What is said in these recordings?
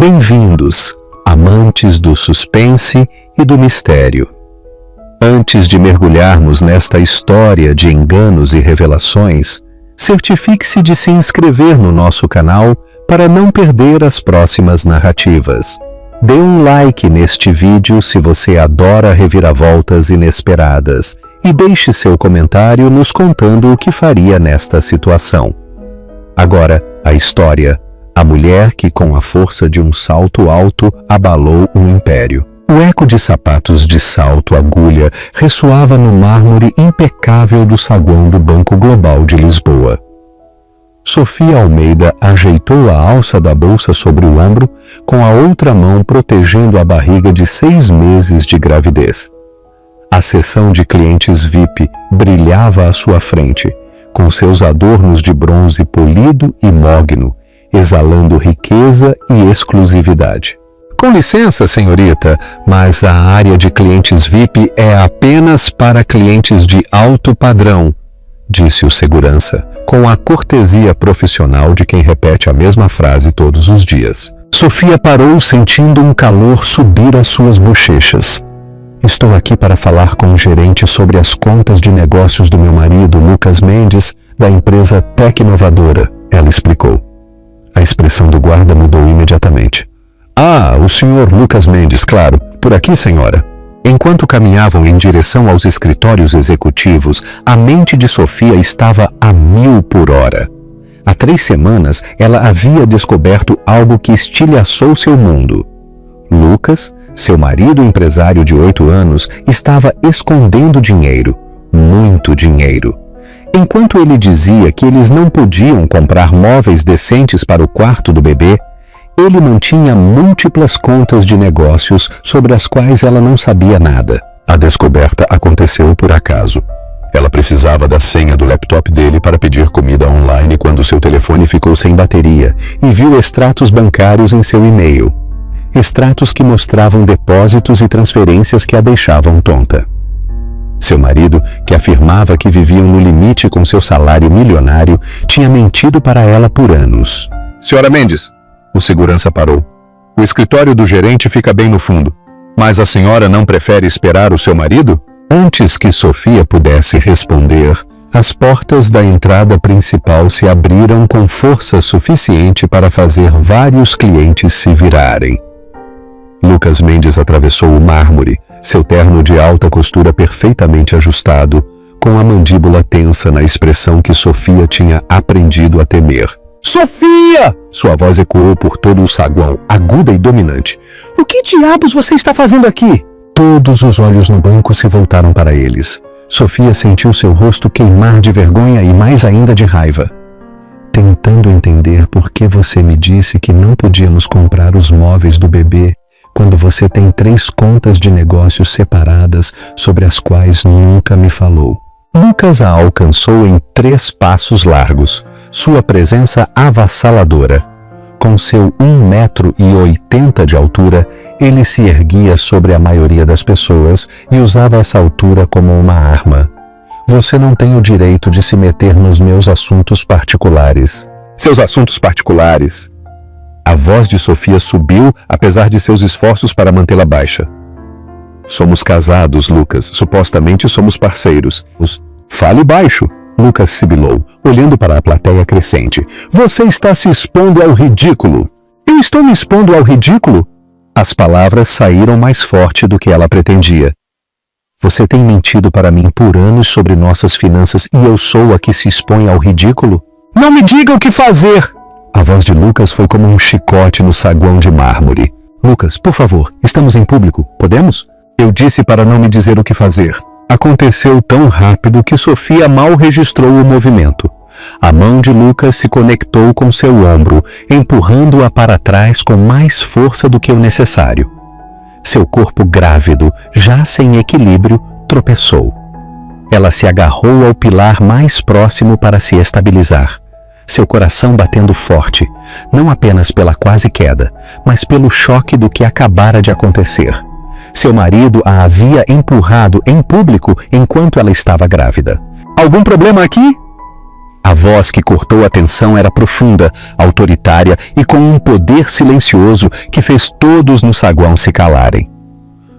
Bem-vindos, amantes do suspense e do mistério. Antes de mergulharmos nesta história de enganos e revelações, certifique-se de se inscrever no nosso canal para não perder as próximas narrativas. Dê um like neste vídeo se você adora reviravoltas inesperadas e deixe seu comentário nos contando o que faria nesta situação. Agora, a história: a mulher que, com a força de um salto alto, abalou um império. O eco de sapatos de salto agulha ressoava no mármore impecável do saguão do Banco Global de Lisboa. Sofia Almeida ajeitou a alça da bolsa sobre o ombro, com a outra mão protegendo a barriga de 6 meses de gravidez. A seção de clientes VIP brilhava à sua frente, com seus adornos de bronze polido e mogno, exalando riqueza e exclusividade. Com licença, senhorita, mas a área de clientes VIP é apenas para clientes de alto padrão, disse o segurança, com a cortesia profissional de quem repete a mesma frase todos os dias. Sofia parou, sentindo um calor subir às suas bochechas. Estou aqui para falar com o gerente sobre as contas de negócios do meu marido, Lucas Mendes, da empresa Tecnovadora, ela explicou. A expressão do guarda mudou imediatamente. Ah, o senhor Lucas Mendes, claro. Por aqui, senhora. Enquanto caminhavam em direção aos escritórios executivos, a mente de Sofia estava a 1000 por hora. Há 3 semanas, ela havia descoberto algo que estilhaçou seu mundo. Lucas, seu marido empresário de 8 anos, estava escondendo dinheiro. Muito dinheiro. Enquanto ele dizia que eles não podiam comprar móveis decentes para o quarto do bebê, ele mantinha múltiplas contas de negócios sobre as quais ela não sabia nada. A descoberta aconteceu por acaso. Ela precisava da senha do laptop dele para pedir comida online quando seu telefone ficou sem bateria e viu extratos bancários em seu e-mail. Extratos que mostravam depósitos e transferências que a deixavam tonta. Seu marido, que afirmava que viviam no limite com seu salário milionário, tinha mentido para ela por anos. Senhora Mendes, o segurança parou. O escritório do gerente fica bem no fundo. Mas a senhora não prefere esperar o seu marido? Antes que Sofia pudesse responder, as portas da entrada principal se abriram com força suficiente para fazer vários clientes se virarem. Lucas Mendes atravessou o mármore, seu terno de alta costura perfeitamente ajustado, com a mandíbula tensa na expressão que Sofia tinha aprendido a temer. Sofia! Sua voz ecoou por todo o saguão, aguda e dominante. O que diabos você está fazendo aqui? Todos os olhos no banco se voltaram para eles. Sofia sentiu seu rosto queimar de vergonha e mais ainda de raiva. Tentando entender por que você me disse que não podíamos comprar os móveis do bebê quando você tem 3 contas de negócios separadas sobre as quais nunca me falou. Lucas a alcançou em 3 passos largos, sua presença avassaladora. Com seu 1,80 m de altura, ele se erguia sobre a maioria das pessoas e usava essa altura como uma arma. Você não tem o direito de se meter nos meus assuntos particulares. Seus assuntos particulares? A voz de Sofia subiu, apesar de seus esforços para mantê-la baixa. Somos casados, Lucas. Supostamente somos parceiros. Fale baixo, Lucas sibilou, olhando para a plateia crescente. Você está se expondo ao ridículo. Eu estou me expondo ao ridículo? As palavras saíram mais forte do que ela pretendia. Você tem mentido para mim por anos sobre nossas finanças e eu sou a que se expõe ao ridículo? Não me diga o que fazer! A voz de Lucas foi como um chicote no saguão de mármore. Lucas, por favor, estamos em público, podemos? Eu disse para não me dizer o que fazer. Aconteceu tão rápido que Sofia mal registrou o movimento. A mão de Lucas se conectou com seu ombro, empurrando-a para trás com mais força do que o necessário. Seu corpo grávido, já sem equilíbrio, tropeçou. Ela se agarrou ao pilar mais próximo para se estabilizar. Seu coração batendo forte, não apenas pela quase queda, mas pelo choque do que acabara de acontecer. Seu marido a havia empurrado em público enquanto ela estava grávida. Algum problema aqui? A voz que cortou a tensão era profunda, autoritária e com um poder silencioso que fez todos no saguão se calarem.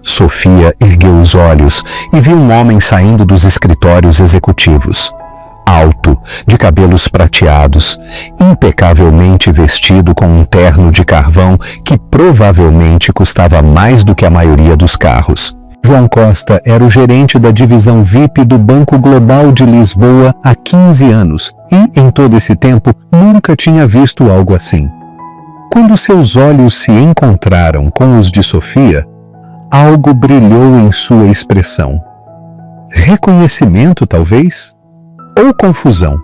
Sofia ergueu os olhos e viu um homem saindo dos escritórios executivos. Alto, de cabelos prateados, impecavelmente vestido com um terno de carvão que provavelmente custava mais do que a maioria dos carros. João Costa era o gerente da divisão VIP do Banco Global de Lisboa há 15 anos e, em todo esse tempo, nunca tinha visto algo assim. Quando seus olhos se encontraram com os de Sofia, algo brilhou em sua expressão. Reconhecimento, talvez? Ou confusão?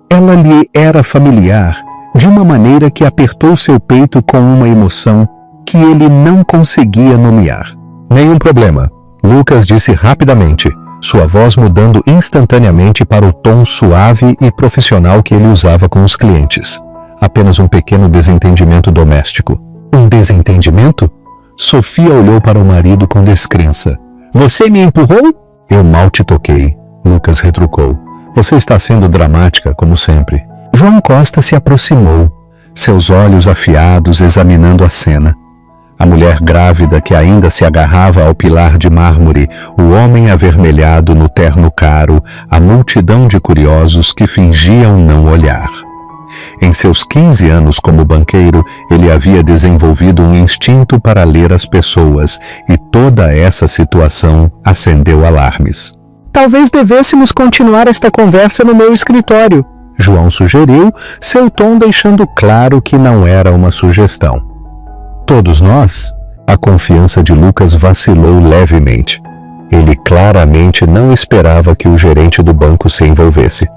Ela lhe era familiar de uma maneira que apertou seu peito com uma emoção que ele não conseguia nomear. Nenhum problema, Lucas disse rapidamente, sua voz mudando instantaneamente para o tom suave e profissional que ele usava com os clientes. Apenas um pequeno desentendimento doméstico. Um desentendimento? Sofia olhou para o marido com descrença. Você me empurrou? Eu mal te toquei, Lucas retrucou. Você está sendo dramática, como sempre. João Costa se aproximou, seus olhos afiados examinando a cena. A mulher grávida que ainda se agarrava ao pilar de mármore, o homem avermelhado no terno caro, a multidão de curiosos que fingiam não olhar. Em seus 15 anos como banqueiro, ele havia desenvolvido um instinto para ler as pessoas e toda essa situação acendeu alarmes. Talvez devêssemos continuar esta conversa no meu escritório, João sugeriu, seu tom deixando claro que não era uma sugestão. Todos nós? A confiança de Lucas vacilou levemente. Ele claramente não esperava que o gerente do banco se envolvesse.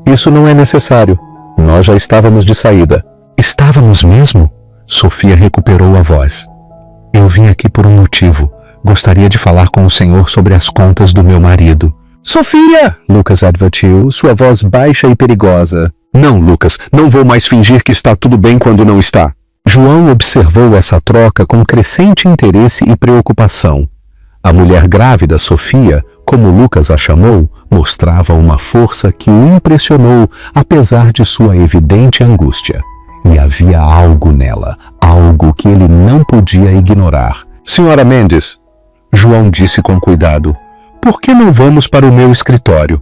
Isso não é necessário. Nós já estávamos de saída. Estávamos mesmo? Sofia recuperou a voz. Eu vim aqui por um motivo. Gostaria de falar com o senhor sobre as contas do meu marido. Sofia! Lucas advertiu, sua voz baixa e perigosa. Não, Lucas, não vou mais fingir que está tudo bem quando não está. João observou essa troca com crescente interesse e preocupação. A mulher grávida, Sofia, como Lucas a chamou, mostrava uma força que o impressionou, apesar de sua evidente angústia. E havia algo nela, algo que ele não podia ignorar. Senhora Mendes, João disse com cuidado, por que não vamos para o meu escritório?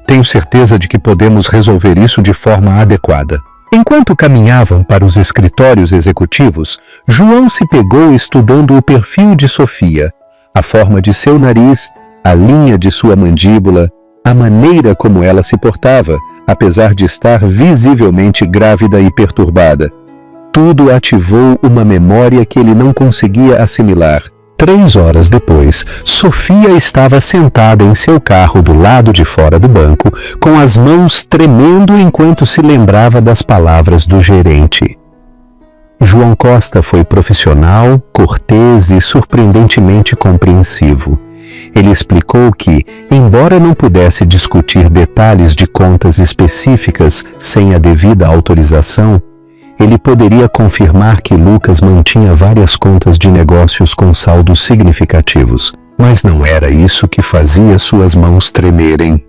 Tenho certeza de que podemos resolver isso de forma adequada. Enquanto caminhavam para os escritórios executivos, João se pegou estudando o perfil de Sofia, a forma de seu nariz, a linha de sua mandíbula, a maneira como ela se portava, apesar de estar visivelmente grávida e perturbada. Tudo ativou uma memória que ele não conseguia assimilar. 3 horas depois, Sofia estava sentada em seu carro do lado de fora do banco, com as mãos tremendo enquanto se lembrava das palavras do gerente. João Costa foi profissional, cortês e surpreendentemente compreensivo. Ele explicou que, embora não pudesse discutir detalhes de contas específicas sem a devida autorização, ele poderia confirmar que Lucas mantinha várias contas de negócios com saldos significativos, mas não era isso que fazia suas mãos tremerem.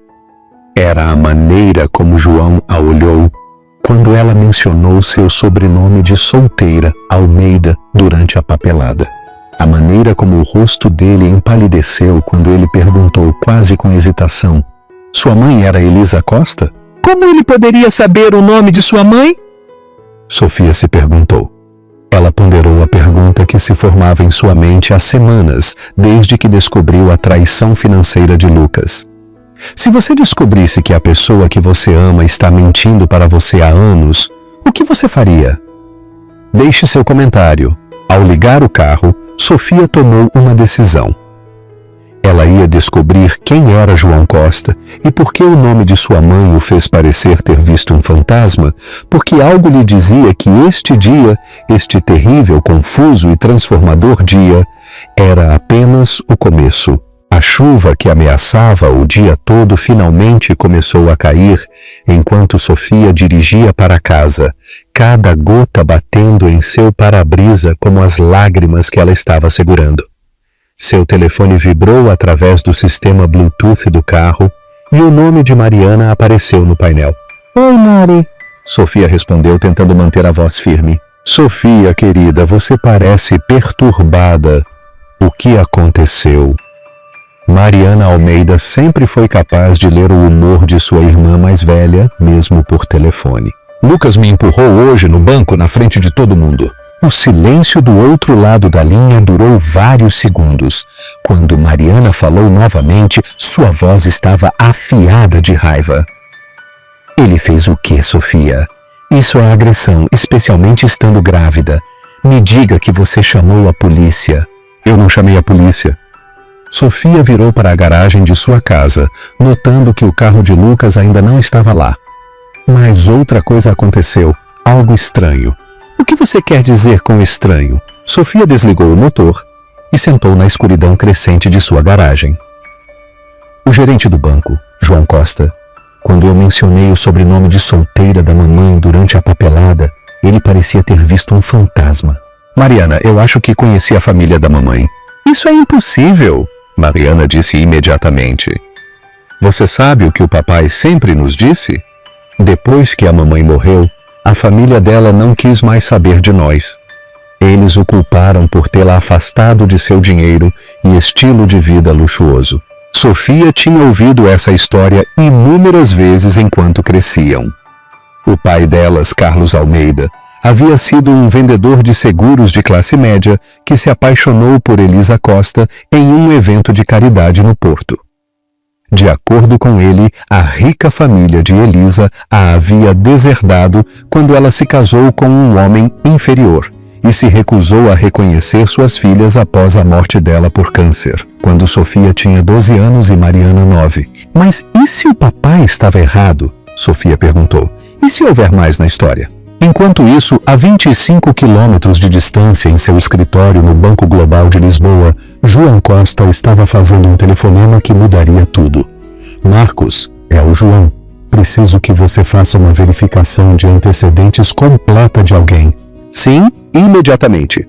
Era a maneira como João a olhou quando ela mencionou seu sobrenome de solteira, Almeida, durante a papelada. A maneira como o rosto dele empalideceu quando ele perguntou quase com hesitação, sua mãe era Elisa Costa? Como ele poderia saber o nome de sua mãe? Sofia se perguntou. Ela ponderou a pergunta que se formava em sua mente há semanas, desde que descobriu a traição financeira de Lucas. Se você descobrisse que a pessoa que você ama está mentindo para você há anos, o que você faria? Deixe seu comentário. Ao ligar o carro, Sofia tomou uma decisão. Ela ia descobrir quem era João Costa e por que o nome de sua mãe o fez parecer ter visto um fantasma, porque algo lhe dizia que este dia, este terrível, confuso e transformador dia, era apenas o começo. A chuva que ameaçava o dia todo finalmente começou a cair, enquanto Sofia dirigia para casa, cada gota batendo em seu para-brisa como as lágrimas que ela estava segurando. Seu telefone vibrou através do sistema Bluetooth do carro e o nome de Mariana apareceu no painel. Oi, Mari. Sofia respondeu, tentando manter a voz firme. Sofia, querida, você parece perturbada. O que aconteceu? Mariana Almeida sempre foi capaz de ler o humor de sua irmã mais velha, mesmo por telefone. Lucas me empurrou hoje no banco na frente de todo mundo. O silêncio do outro lado da linha durou vários segundos. Quando Mariana falou novamente, sua voz estava afiada de raiva. Ele fez o quê, Sofia? Isso é agressão, especialmente estando grávida. Me diga que você chamou a polícia. Eu não chamei a polícia. Sofia virou para a garagem de sua casa, notando que o carro de Lucas ainda não estava lá. Mas outra coisa aconteceu, algo estranho. O que você quer dizer com estranho? Sofia desligou o motor e sentou na escuridão crescente de sua garagem. O gerente do banco, João Costa, quando eu mencionei o sobrenome de solteira da mamãe durante a papelada, ele parecia ter visto um fantasma. Mariana, eu acho que conheci a família da mamãe. Isso é impossível, Mariana disse imediatamente. Você sabe o que o papai sempre nos disse? Depois que a mamãe morreu, a família dela não quis mais saber de nós. Eles o culparam por tê-la afastado de seu dinheiro e estilo de vida luxuoso. Sofia tinha ouvido essa história inúmeras vezes enquanto cresciam. O pai delas, Carlos Almeida, havia sido um vendedor de seguros de classe média que se apaixonou por Elisa Costa em um evento de caridade no Porto. De acordo com ele, a rica família de Elisa a havia deserdado quando ela se casou com um homem inferior e se recusou a reconhecer suas filhas após a morte dela por câncer, quando Sofia tinha 12 anos e Mariana 9. Mas e se o papai estava errado? Sofia perguntou. E se houver mais na história? Enquanto isso, a 25 quilômetros de distância em seu escritório no Banco Global de Lisboa, João Costa estava fazendo um telefonema que mudaria tudo. Marcos, é o João. Preciso que você faça uma verificação de antecedentes completa de alguém. Sim, imediatamente.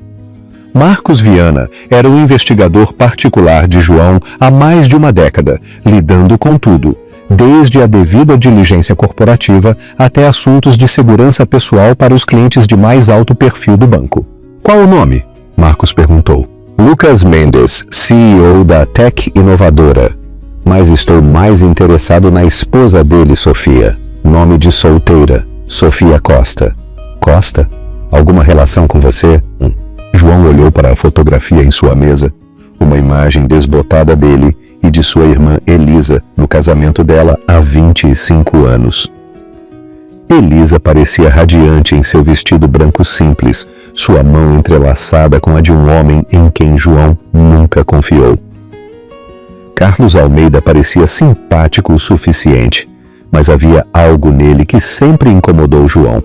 Marcos Viana era um investigador particular de João há mais de uma década, lidando com tudo, desde a devida diligência corporativa até assuntos de segurança pessoal para os clientes de mais alto perfil do banco. Qual o nome? Marcos perguntou. Lucas Mendes, CEO da Tech Inovadora. Mas estou mais interessado na esposa dele, Sofia. Nome de solteira, Sofia Costa. Costa? Alguma relação com você? João olhou para a fotografia em sua mesa, uma imagem desbotada dele e de sua irmã Elisa, no casamento dela há 25 anos. Elisa parecia radiante em seu vestido branco simples, sua mão entrelaçada com a de um homem em quem João nunca confiou. Carlos Almeida parecia simpático o suficiente, mas havia algo nele que sempre incomodou João.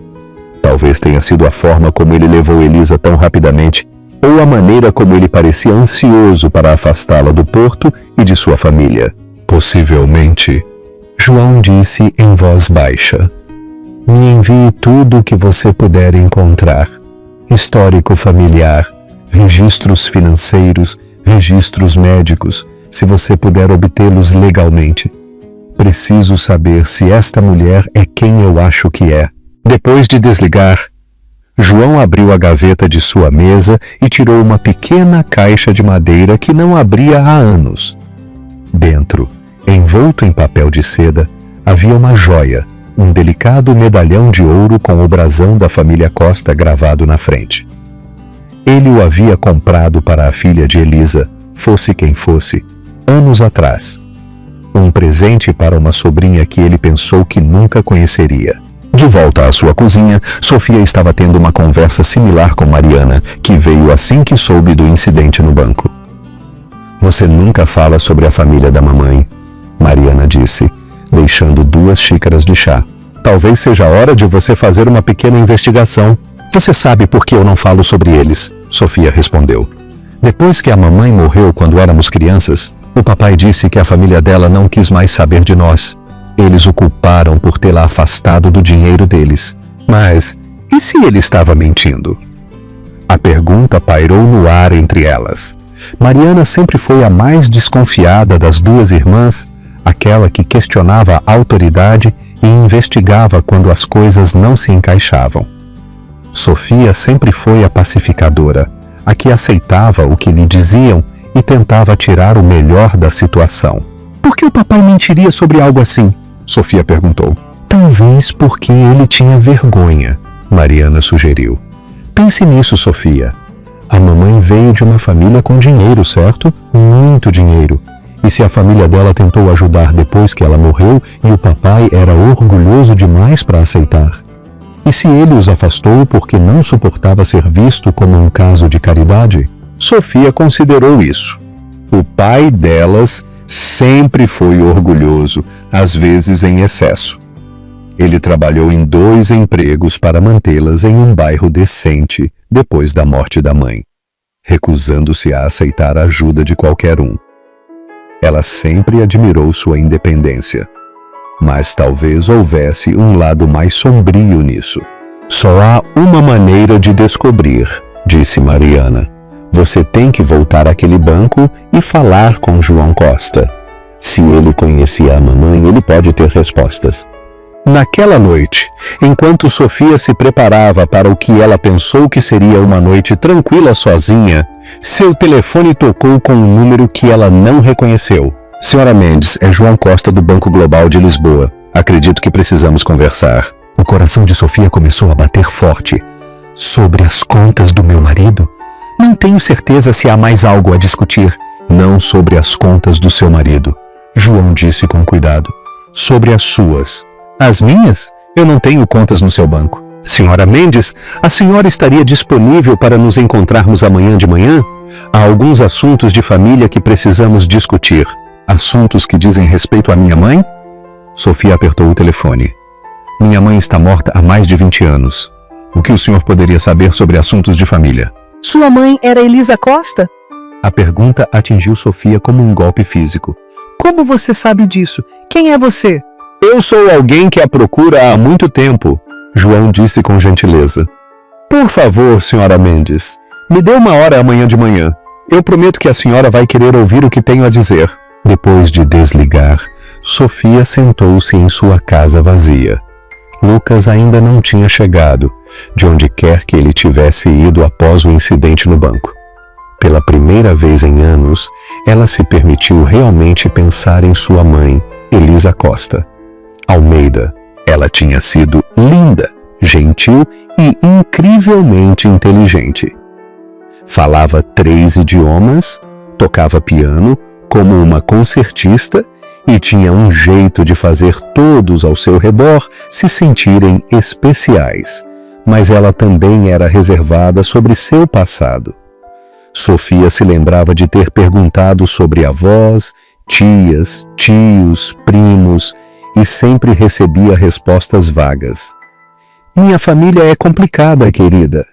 Talvez tenha sido a forma como ele levou Elisa tão rapidamente, ou a maneira como ele parecia ansioso para afastá-la do Porto e de sua família. Possivelmente, João disse em voz baixa. Me envie tudo o que você puder encontrar. Histórico familiar, registros financeiros, registros médicos, se você puder obtê-los legalmente. Preciso saber se esta mulher é quem eu acho que é. Depois de desligar, João abriu a gaveta de sua mesa e tirou uma pequena caixa de madeira que não abria há anos. Dentro, envolto em papel de seda, havia uma joia, um delicado medalhão de ouro com o brasão da família Costa gravado na frente. Ele o havia comprado para a filha de Elisa, fosse quem fosse, anos atrás. Um presente para uma sobrinha que ele pensou que nunca conheceria. De volta à sua cozinha, Sofia estava tendo uma conversa similar com Mariana, que veio assim que soube do incidente no banco. Você nunca fala sobre a família da mamãe, Mariana disse, deixando 2 xícaras de chá. Talvez seja a hora de você fazer uma pequena investigação. Você sabe por que eu não falo sobre eles, Sofia respondeu. Depois que a mamãe morreu quando éramos crianças, o papai disse que a família dela não quis mais saber de nós. Eles o culparam por tê-la afastado do dinheiro deles. Mas, e se ele estava mentindo? A pergunta pairou no ar entre elas. Mariana sempre foi a mais desconfiada das 2 irmãs, aquela que questionava a autoridade e investigava quando as coisas não se encaixavam. Sofia sempre foi a pacificadora, a que aceitava o que lhe diziam e tentava tirar o melhor da situação. Por que o papai mentiria sobre algo assim? Sofia perguntou. Talvez porque ele tinha vergonha, Mariana sugeriu. Pense nisso, Sofia. A mamãe veio de uma família com dinheiro, certo? Muito dinheiro. E se a família dela tentou ajudar depois que ela morreu e o papai era orgulhoso demais para aceitar? E se ele os afastou porque não suportava ser visto como um caso de caridade? Sofia considerou isso. O pai delas sempre foi orgulhoso, às vezes em excesso. Ele trabalhou em 2 empregos para mantê-las em um bairro decente depois da morte da mãe, recusando-se a aceitar a ajuda de qualquer um. Ela sempre admirou sua independência, mas talvez houvesse um lado mais sombrio nisso. Só há uma maneira de descobrir, disse Mariana. Você tem que voltar àquele banco e falar com João Costa. Se ele conhecia a mamãe, ele pode ter respostas. Naquela noite, enquanto Sofia se preparava para o que ela pensou que seria uma noite tranquila sozinha, seu telefone tocou com um número que ela não reconheceu. Senhora Mendes, é João Costa do Banco Global de Lisboa. Acredito que precisamos conversar. O coração de Sofia começou a bater forte. Sobre as contas do meu marido? Não tenho certeza se há mais algo a discutir. Não sobre as contas do seu marido, João disse com cuidado. Sobre as suas. As minhas? Eu não tenho contas no seu banco. Senhora Mendes, a senhora estaria disponível para nos encontrarmos amanhã de manhã? Há alguns assuntos de família que precisamos discutir. Assuntos que dizem respeito à minha mãe? Sofia apertou o telefone. Minha mãe está morta há mais de 20 anos. O que o senhor poderia saber sobre assuntos de família? Sua mãe era Elisa Costa? A pergunta atingiu Sofia como um golpe físico. Como você sabe disso? Quem é você? Eu sou alguém que a procura há muito tempo, João disse com gentileza. Por favor, senhora Mendes, me dê uma hora amanhã de manhã. Eu prometo que a senhora vai querer ouvir o que tenho a dizer. Depois de desligar, Sofia sentou-se em sua casa vazia. Lucas ainda não tinha chegado, de onde quer que ele tivesse ido após o incidente no banco. Pela primeira vez em anos, ela se permitiu realmente pensar em sua mãe, Elisa Costa. Almeida, ela tinha sido linda, gentil e incrivelmente inteligente. Falava 3 idiomas, tocava piano como uma concertista e tinha um jeito de fazer todos ao seu redor se sentirem especiais, mas ela também era reservada sobre seu passado. Sofia se lembrava de ter perguntado sobre avós, tias, tios, primos e sempre recebia respostas vagas. Minha família é complicada, querida,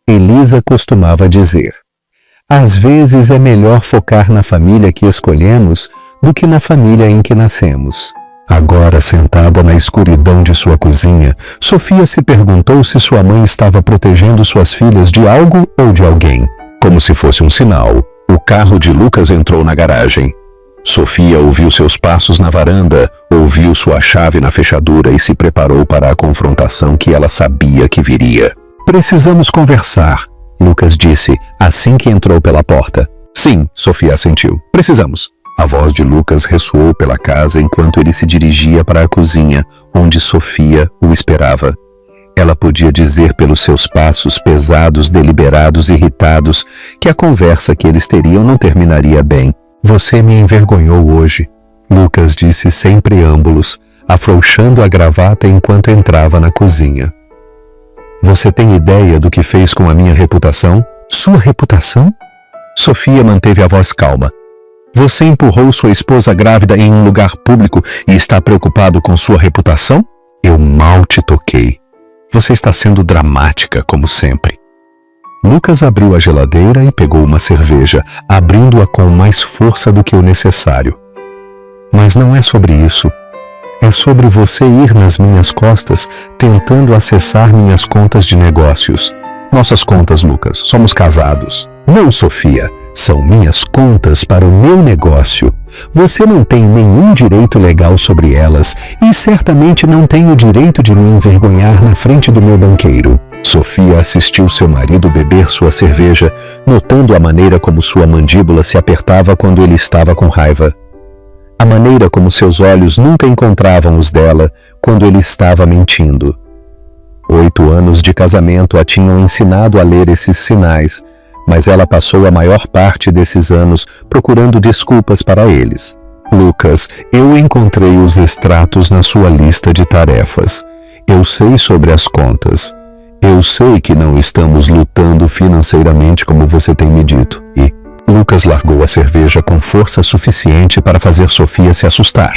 Elisa costumava dizer. Às vezes é melhor focar na família que escolhemos do que na família em que nascemos. Agora, sentada na escuridão de sua cozinha, Sofia se perguntou se sua mãe estava protegendo suas filhas de algo ou de alguém. Como se fosse um sinal, o carro de Lucas entrou na garagem. Sofia ouviu seus passos na varanda, ouviu sua chave na fechadura e se preparou para a confrontação que ela sabia que viria. Precisamos conversar, Lucas disse assim que entrou pela porta. Sim, Sofia assentiu. Precisamos. A voz de Lucas ressoou pela casa enquanto ele se dirigia para a cozinha, onde Sofia o esperava. Ela podia dizer pelos seus passos pesados, deliberados e irritados que a conversa que eles teriam não terminaria bem. Você me envergonhou hoje, Lucas disse sem preâmbulos, afrouxando a gravata enquanto entrava na cozinha. Você tem ideia do que fez com a minha reputação? Sua reputação? Sofia manteve a voz calma. Você empurrou sua esposa grávida em um lugar público e está preocupado com sua reputação? Eu mal te toquei. Você está sendo dramática, como sempre. Lucas abriu a geladeira e pegou uma cerveja, abrindo-a com mais força do que o necessário. Mas não é sobre isso. É sobre você ir nas minhas costas, tentando acessar minhas contas de negócios. Nossas contas, Lucas. Somos casados. Não, Sofia, são minhas contas para o meu negócio. Você não tem nenhum direito legal sobre elas e certamente não tem o direito de me envergonhar na frente do meu banqueiro. Sofia assistiu seu marido beber sua cerveja, notando a maneira como sua mandíbula se apertava quando ele estava com raiva. A maneira como seus olhos nunca encontravam os dela quando ele estava mentindo. 8 anos de casamento a tinham ensinado a ler esses sinais, mas ela passou a maior parte desses anos procurando desculpas para eles. Lucas, eu encontrei os extratos na sua lista de tarefas. Eu sei sobre as contas. Eu sei que não estamos lutando financeiramente como você tem me dito. E Lucas largou a cerveja com força suficiente para fazer Sofia se assustar.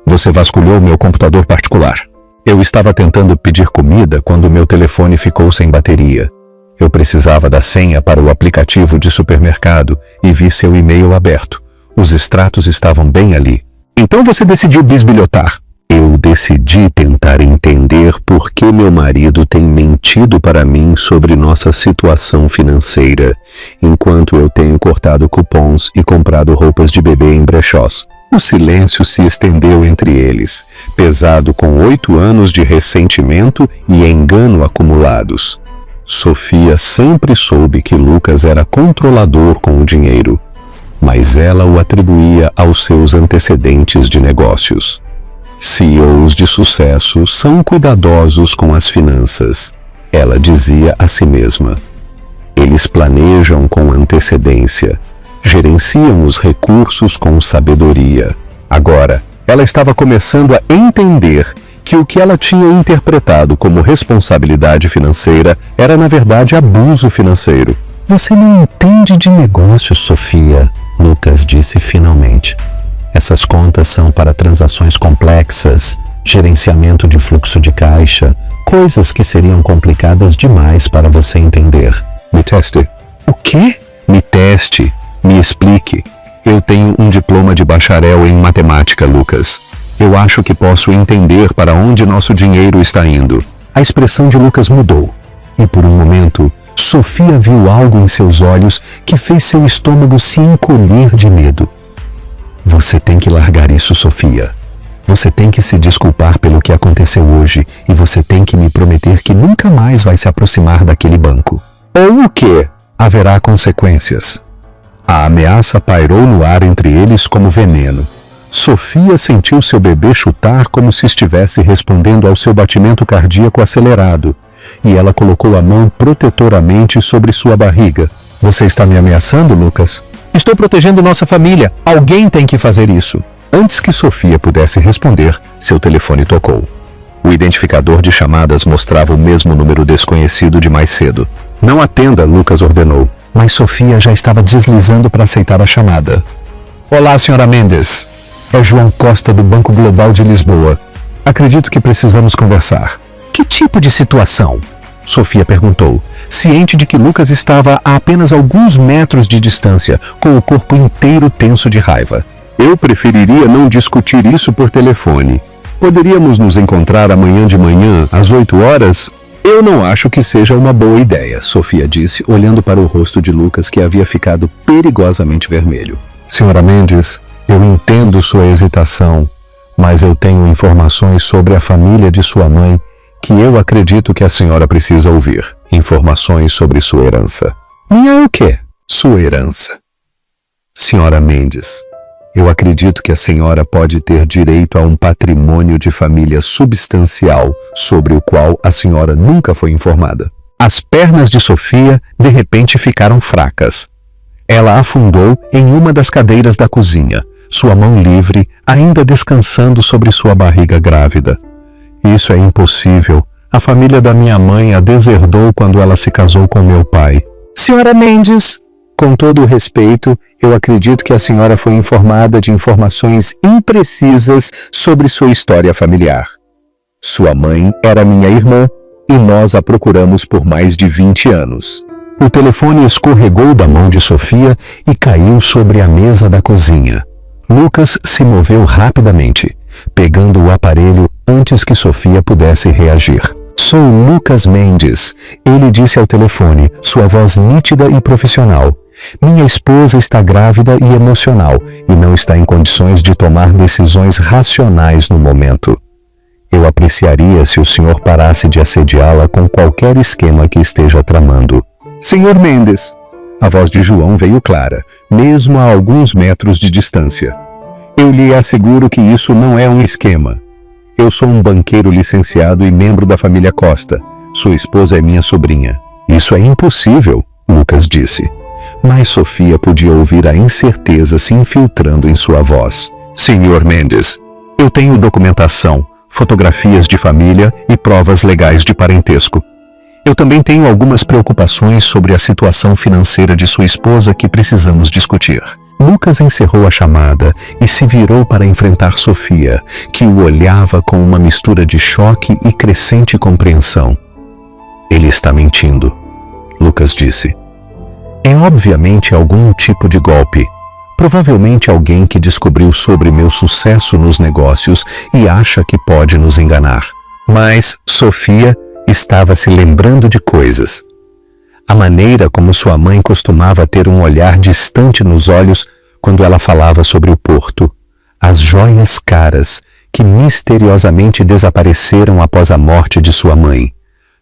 Você vasculhou meu computador particular. Eu estava tentando pedir comida quando meu telefone ficou sem bateria. Eu precisava da senha para o aplicativo de supermercado e vi seu e-mail aberto. Os extratos estavam bem ali. Então você decidiu bisbilhotar. Eu decidi tentar entender por que meu marido tem mentido para mim sobre nossa situação financeira, enquanto eu tenho cortado cupons e comprado roupas de bebê em brechós. O silêncio se estendeu entre eles, pesado com 8 anos de ressentimento e engano acumulados. Sofia sempre soube que Lucas era controlador com o dinheiro, mas ela o atribuía aos seus antecedentes de negócios. CEOs de sucesso são cuidadosos com as finanças, ela dizia a si mesma. Eles planejam com antecedência, gerenciam os recursos com sabedoria. Agora, ela estava começando a entender que o que ela tinha interpretado como responsabilidade financeira era, na verdade, abuso financeiro. Você não entende de negócios, Sofia, Lucas disse finalmente. Essas contas são para transações complexas, gerenciamento de fluxo de caixa, coisas que seriam complicadas demais para você entender. Me teste. O quê? Me teste. Me explique. Eu tenho um diploma de bacharel em matemática, Lucas. Eu acho que posso entender para onde nosso dinheiro está indo. A expressão de Lucas mudou, e por um momento, Sofia viu algo em seus olhos que fez seu estômago se encolher de medo. Você tem que largar isso, Sofia. Você tem que se desculpar pelo que aconteceu hoje e você tem que me prometer que nunca mais vai se aproximar daquele banco. Ou o quê? Haverá consequências. A ameaça pairou no ar entre eles como veneno. Sofia sentiu seu bebê chutar como se estivesse respondendo ao seu batimento cardíaco acelerado, e ela colocou a mão protetoramente sobre sua barriga. Você está me ameaçando, Lucas? Estou protegendo nossa família. Alguém tem que fazer isso. Antes que Sofia pudesse responder, seu telefone tocou. O identificador de chamadas mostrava o mesmo número desconhecido de mais cedo. Não atenda, Lucas ordenou, mas Sofia já estava deslizando para aceitar a chamada. Olá, Sra. Mendes. É João Costa do Banco Global de Lisboa. Acredito que precisamos conversar. Que tipo de situação? Sofia perguntou, ciente de que Lucas estava a apenas alguns metros de distância, com o corpo inteiro tenso de raiva. Eu preferiria não discutir isso por telefone. Poderíamos nos encontrar amanhã de manhã, às 8 horas? Eu não acho que seja uma boa ideia, Sofia disse, olhando para o rosto de Lucas, que havia ficado perigosamente vermelho. Sra. Mendes, eu entendo sua hesitação, mas eu tenho informações sobre a família de sua mãe que eu acredito que a senhora precisa ouvir. Informações sobre sua herança. Minha o quê? Sua herança. Sra. Mendes, eu acredito que a senhora pode ter direito a um patrimônio de família substancial sobre o qual a senhora nunca foi informada. As pernas de Sofia de repente ficaram fracas. Ela afundou em uma das cadeiras da cozinha, sua mão livre, ainda descansando sobre sua barriga grávida. Isso é impossível. A família da minha mãe a deserdou quando ela se casou com meu pai. Sra. Mendes, com todo o respeito, eu acredito que a senhora foi informada de informações imprecisas sobre sua história familiar. Sua mãe era minha irmã e nós a procuramos por mais de 20 anos. O telefone escorregou da mão de Sofia e caiu sobre a mesa da cozinha. Lucas se moveu rapidamente, pegando o aparelho antes que Sofia pudesse reagir. Sou Lucas Mendes, ele disse ao telefone, sua voz nítida e profissional. Minha esposa está grávida e emocional e não está em condições de tomar decisões racionais no momento. Eu apreciaria se o senhor parasse de assediá-la com qualquer esquema que esteja tramando. Senhor Mendes, a voz de João veio clara, mesmo a alguns metros de distância. Eu lhe asseguro que isso não é um esquema. Eu sou um banqueiro licenciado e membro da família Costa. Sua esposa é minha sobrinha. Isso é impossível, Lucas disse. Mas Sofia podia ouvir a incerteza se infiltrando em sua voz. Senhor Mendes, eu tenho documentação, fotografias de família e provas legais de parentesco. Eu também tenho algumas preocupações sobre a situação financeira de sua esposa que precisamos discutir. Lucas encerrou a chamada e se virou para enfrentar Sofia, que o olhava com uma mistura de choque e crescente compreensão. Ele está mentindo, Lucas disse. É obviamente algum tipo de golpe. Provavelmente alguém que descobriu sobre meu sucesso nos negócios e acha que pode nos enganar. Mas Sofia estava se lembrando de coisas. A maneira como sua mãe costumava ter um olhar distante nos olhos quando ela falava sobre o porto. As joias caras que misteriosamente desapareceram após a morte de sua mãe.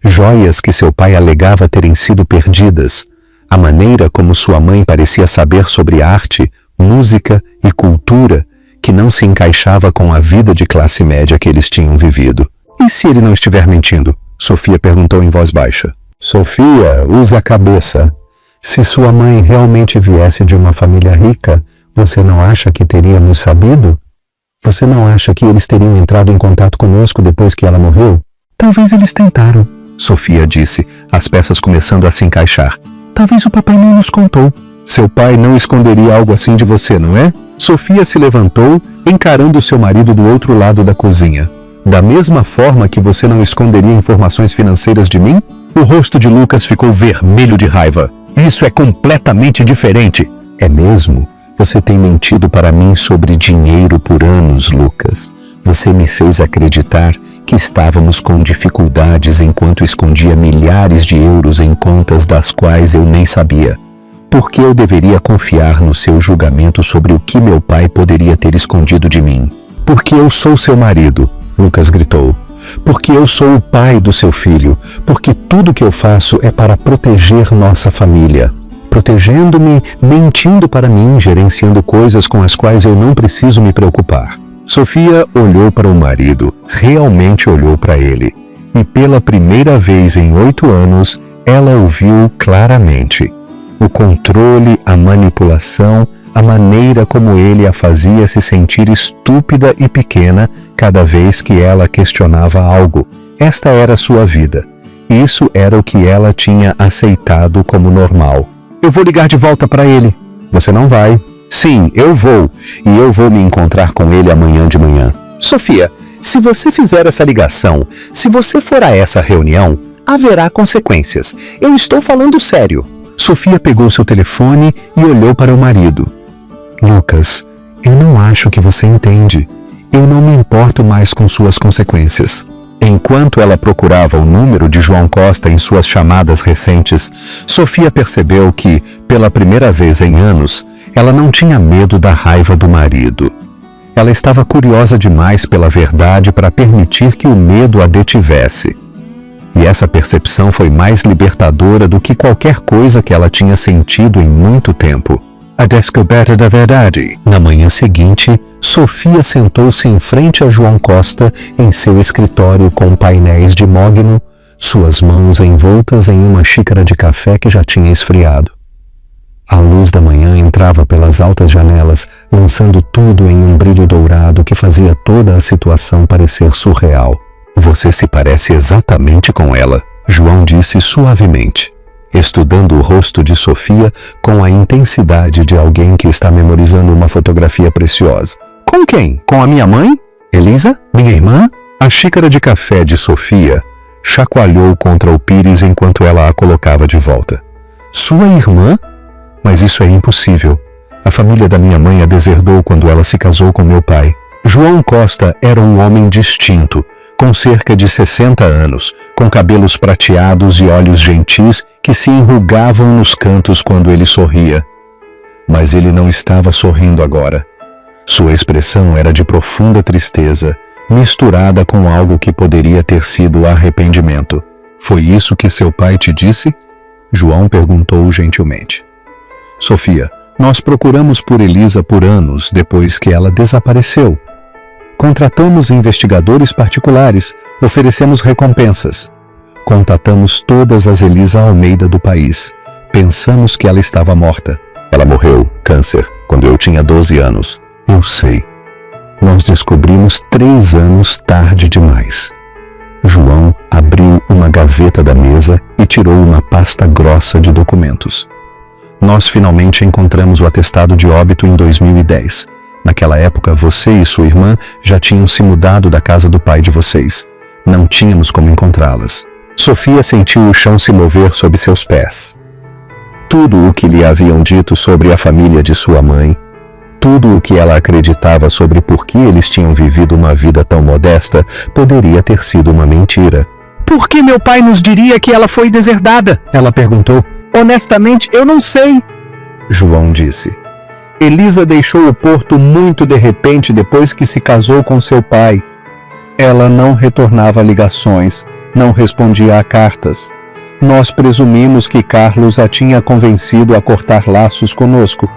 Joias que seu pai alegava terem sido perdidas. A maneira como sua mãe parecia saber sobre arte, música e cultura que não se encaixava com a vida de classe média que eles tinham vivido. E se ele não estiver mentindo? Sofia perguntou em voz baixa. Sofia, use a cabeça. Se sua mãe realmente viesse de uma família rica, você não acha que teríamos sabido? Você não acha que eles teriam entrado em contato conosco depois que ela morreu? Talvez eles tentaram, Sofia disse, as peças começando a se encaixar. Talvez o papai não nos contou. Seu pai não esconderia algo assim de você, não é? Sofia se levantou, encarando seu marido do outro lado da cozinha. Da mesma forma que você não esconderia informações financeiras de mim? O rosto de Lucas ficou vermelho de raiva. Isso é completamente diferente. É mesmo? Você tem mentido para mim sobre dinheiro por anos, Lucas. Você me fez acreditar que estávamos com dificuldades enquanto escondia milhares de euros em contas das quais eu nem sabia. Por que eu deveria confiar no seu julgamento sobre o que meu pai poderia ter escondido de mim? Porque eu sou seu marido, Lucas gritou. Porque eu sou o pai do seu filho. Porque tudo que eu faço é para proteger nossa família. Protegendo-me, mentindo para mim, gerenciando coisas com as quais eu não preciso me preocupar. Sofia olhou para o marido, realmente olhou para ele. E pela primeira vez em 8 anos, ela o viu claramente. O controle, a manipulação, a maneira como ele a fazia se sentir estúpida e pequena cada vez que ela questionava algo. Esta era sua vida. Isso era o que ela tinha aceitado como normal. Eu vou ligar de volta para ele. Você não vai. Sim, eu vou. E eu vou me encontrar com ele amanhã de manhã. Sofia, se você fizer essa ligação, se você for a essa reunião, haverá consequências. Eu estou falando sério. Sofia pegou seu telefone e olhou para o marido. Lucas, eu não acho que você entende. Eu não me importo mais com suas consequências. Enquanto ela procurava o número de João Costa em suas chamadas recentes, Sofia percebeu que, pela primeira vez em anos, ela não tinha medo da raiva do marido. Ela estava curiosa demais pela verdade para permitir que o medo a detivesse. E essa percepção foi mais libertadora do que qualquer coisa que ela tinha sentido em muito tempo. A descoberta da verdade. Na manhã seguinte, Sofia sentou-se em frente a João Costa em seu escritório com painéis de mogno, suas mãos envoltas em uma xícara de café que já tinha esfriado. A luz da manhã entrava pelas altas janelas, lançando tudo em um brilho dourado que fazia toda a situação parecer surreal. Você se parece exatamente com ela, João disse suavemente, estudando o rosto de Sofia com a intensidade de alguém que está memorizando uma fotografia preciosa. Com quem? Com a minha mãe? Elisa? Minha irmã? A xícara de café de Sofia chacoalhou contra o pires enquanto ela a colocava de volta. Sua irmã? Mas isso é impossível. A família da minha mãe a deserdou quando ela se casou com meu pai. João Costa era um homem distinto, com cerca de 60 anos, com cabelos prateados e olhos gentis que se enrugavam nos cantos quando ele sorria. Mas ele não estava sorrindo agora. Sua expressão era de profunda tristeza, misturada com algo que poderia ter sido arrependimento. Foi isso que seu pai te disse? João perguntou gentilmente. Sofia, nós procuramos por Elisa por anos depois que ela desapareceu. Contratamos investigadores particulares, oferecemos recompensas. Contatamos todas as Elisa Almeida do país. Pensamos que ela estava morta. Ela morreu, câncer, quando eu tinha 12 anos. Eu sei. Nós descobrimos 3 anos tarde demais. João abriu uma gaveta da mesa e tirou uma pasta grossa de documentos. Nós finalmente encontramos o atestado de óbito em 2010. Naquela época, você e sua irmã já tinham se mudado da casa do pai de vocês. Não tínhamos como encontrá-las. Sofia sentiu o chão se mover sob seus pés. Tudo o que lhe haviam dito sobre a família de sua mãe, tudo o que ela acreditava sobre por que eles tinham vivido uma vida tão modesta, poderia ter sido uma mentira. Por que meu pai nos diria que ela foi deserdada? Ela perguntou. Honestamente, eu não sei. João disse. Elisa deixou o porto muito de repente depois que se casou com seu pai. Ela não retornava ligações, não respondia a cartas. Nós presumimos que Carlos a tinha convencido a cortar laços conosco.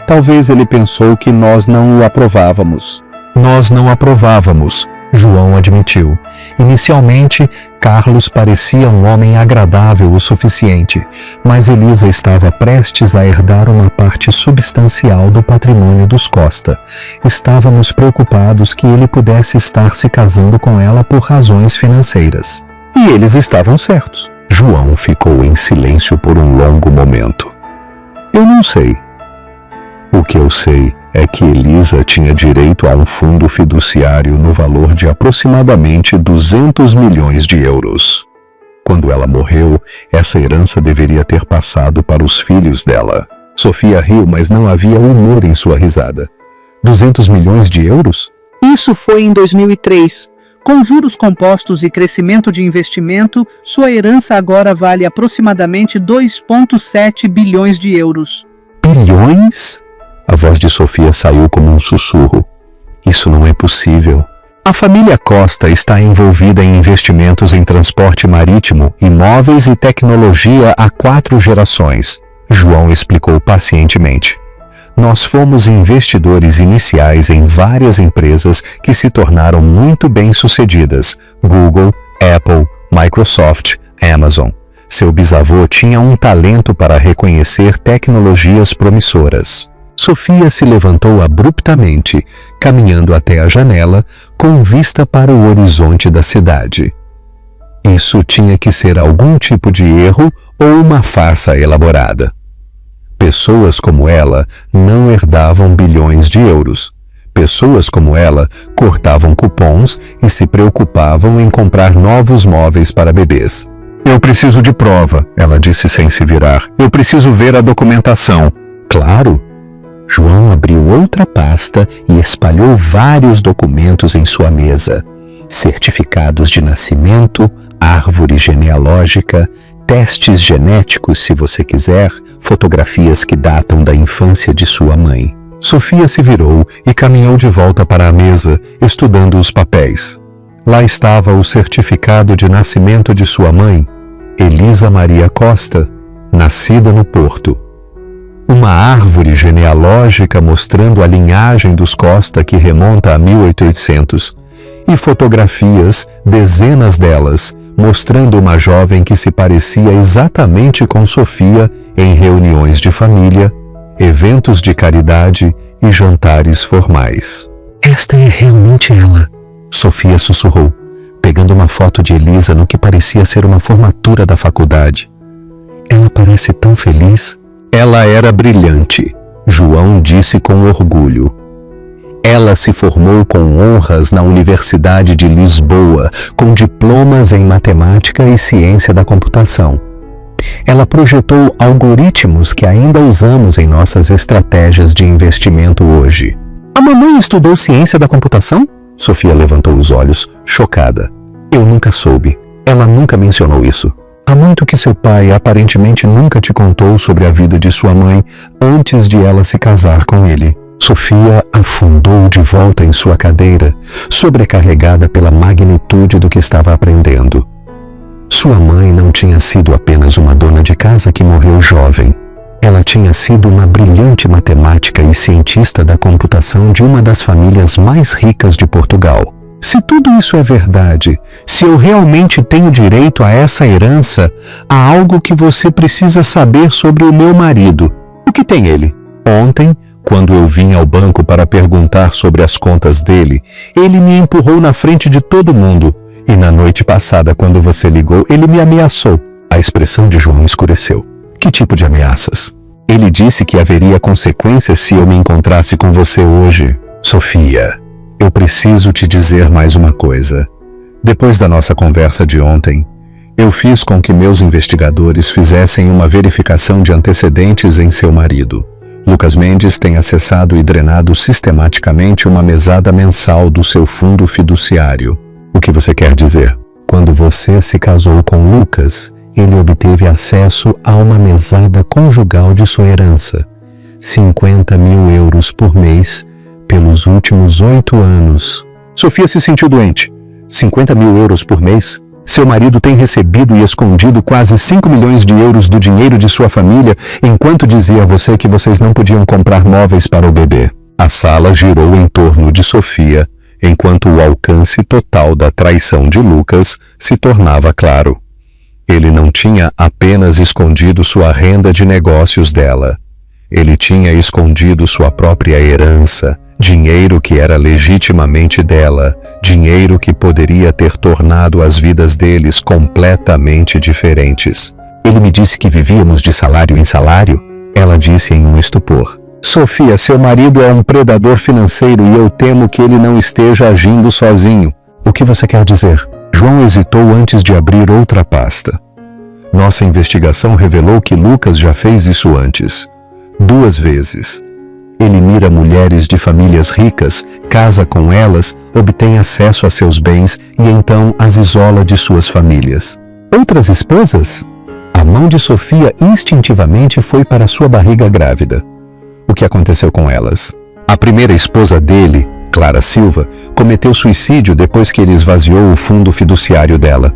Talvez ele pensou que nós não o aprovávamos. Nós não aprovávamos, João admitiu. Inicialmente, Carlos parecia um homem agradável o suficiente, mas Elisa estava prestes a herdar uma parte substancial do patrimônio dos Costa. Estávamos preocupados que ele pudesse estar se casando com ela por razões financeiras. E eles estavam certos. João ficou em silêncio por um longo momento. Eu não sei. O que eu sei é que Elisa tinha direito a um fundo fiduciário no valor de aproximadamente 200 milhões de euros. Quando ela morreu, essa herança deveria ter passado para os filhos dela. Sofia riu, mas não havia humor em sua risada. 200 milhões de euros? Isso foi em 2003. Com juros compostos e crescimento de investimento, sua herança agora vale aproximadamente 2,7 bilhões de euros. Bilhões? A voz de Sofia saiu como um sussurro. Isso não é possível. A família Costa está envolvida em investimentos em transporte marítimo, imóveis e tecnologia há 4 gerações, João explicou pacientemente. Nós fomos investidores iniciais em várias empresas que se tornaram muito bem-sucedidas: Google, Apple, Microsoft, Amazon. Seu bisavô tinha um talento para reconhecer tecnologias promissoras. Sofia se levantou abruptamente, caminhando até a janela, com vista para o horizonte da cidade. Isso tinha que ser algum tipo de erro ou uma farsa elaborada. Pessoas como ela não herdavam bilhões de euros. Pessoas como ela cortavam cupons e se preocupavam em comprar novos móveis para bebês. Eu preciso de prova, ela disse sem se virar. Eu preciso ver a documentação. Claro. João abriu outra pasta e espalhou vários documentos em sua mesa. Certificados de nascimento, árvore genealógica, testes genéticos se você quiser, fotografias que datam da infância de sua mãe. Sofia se virou e caminhou de volta para a mesa, estudando os papéis. Lá estava o certificado de nascimento de sua mãe, Elisa Maria Costa, nascida no Porto. Uma árvore genealógica mostrando a linhagem dos Costa que remonta a 1800, e fotografias, dezenas delas, mostrando uma jovem que se parecia exatamente com Sofia em reuniões de família, eventos de caridade e jantares formais. Esta é realmente ela, Sofia sussurrou, pegando uma foto de Elisa no que parecia ser uma formatura da faculdade. Ela parece tão feliz. Ela era brilhante, João disse com orgulho. Ela se formou com honras na Universidade de Lisboa, com diplomas em matemática e ciência da computação. Ela projetou algoritmos que ainda usamos em nossas estratégias de investimento hoje. A mamãe estudou ciência da computação? Sofia levantou os olhos, chocada. Eu nunca soube. Ela nunca mencionou isso. Há muito que seu pai aparentemente nunca te contou sobre a vida de sua mãe antes de ela se casar com ele. Sofia afundou de volta em sua cadeira, sobrecarregada pela magnitude do que estava aprendendo. Sua mãe não tinha sido apenas uma dona de casa que morreu jovem. Ela tinha sido uma brilhante matemática e cientista da computação de uma das famílias mais ricas de Portugal. Se tudo isso é verdade, se eu realmente tenho direito a essa herança, há algo que você precisa saber sobre o meu marido. O que tem ele? Ontem, quando eu vim ao banco para perguntar sobre as contas dele, ele me empurrou na frente de todo mundo. E na noite passada, quando você ligou, ele me ameaçou. A expressão de João escureceu. Que tipo de ameaças? Ele disse que haveria consequências se eu me encontrasse com você hoje. Sofia, eu preciso te dizer mais uma coisa. Depois da nossa conversa de ontem, eu fiz com que meus investigadores fizessem uma verificação de antecedentes em seu marido. Lucas Mendes tem acessado e drenado sistematicamente uma mesada mensal do seu fundo fiduciário. O que você quer dizer? Quando você se casou com Lucas, ele obteve acesso a uma mesada conjugal de sua herança, 50 mil euros por mês, pelos últimos 8 anos. Sofia se sentiu doente. 50 mil euros por mês? Seu marido tem recebido e escondido quase 5 milhões de euros do dinheiro de sua família, enquanto dizia a você que vocês não podiam comprar móveis para o bebê. A sala girou em torno de Sofia, enquanto o alcance total da traição de Lucas se tornava claro. Ele não tinha apenas escondido sua renda de negócios dela. Ele tinha escondido sua própria herança, dinheiro que era legitimamente dela, dinheiro que poderia ter tornado as vidas deles completamente diferentes. Ele me disse que vivíamos de salário em salário? Ela disse em um estupor. Sofia, seu marido é um predador financeiro e eu temo que ele não esteja agindo sozinho. O que você quer dizer? João hesitou antes de abrir outra pasta. Nossa investigação revelou que Lucas já fez isso antes. 2 vezes. Ele mira mulheres de famílias ricas, casa com elas, obtém acesso a seus bens e então as isola de suas famílias. Outras esposas? A mão de Sofia instintivamente foi para sua barriga grávida. O que aconteceu com elas? A primeira esposa dele, Clara Silva, cometeu suicídio depois que ele esvaziou o fundo fiduciário dela.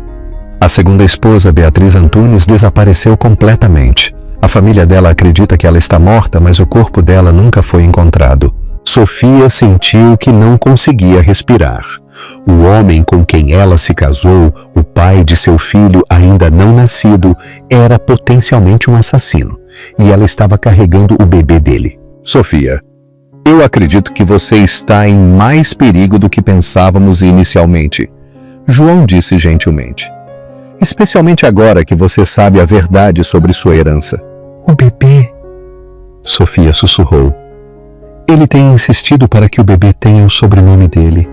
A segunda esposa, Beatriz Antunes, desapareceu completamente. A família dela acredita que ela está morta, mas o corpo dela nunca foi encontrado. Sofia sentiu que não conseguia respirar. O homem com quem ela se casou, o pai de seu filho ainda não nascido, era potencialmente um assassino. E ela estava carregando o bebê dele. Sofia, eu acredito que você está em mais perigo do que pensávamos inicialmente. João disse gentilmente. Especialmente agora que você sabe a verdade sobre sua herança. O bebê? Sofia sussurrou. Ele tem insistido para que o bebê tenha o sobrenome dele,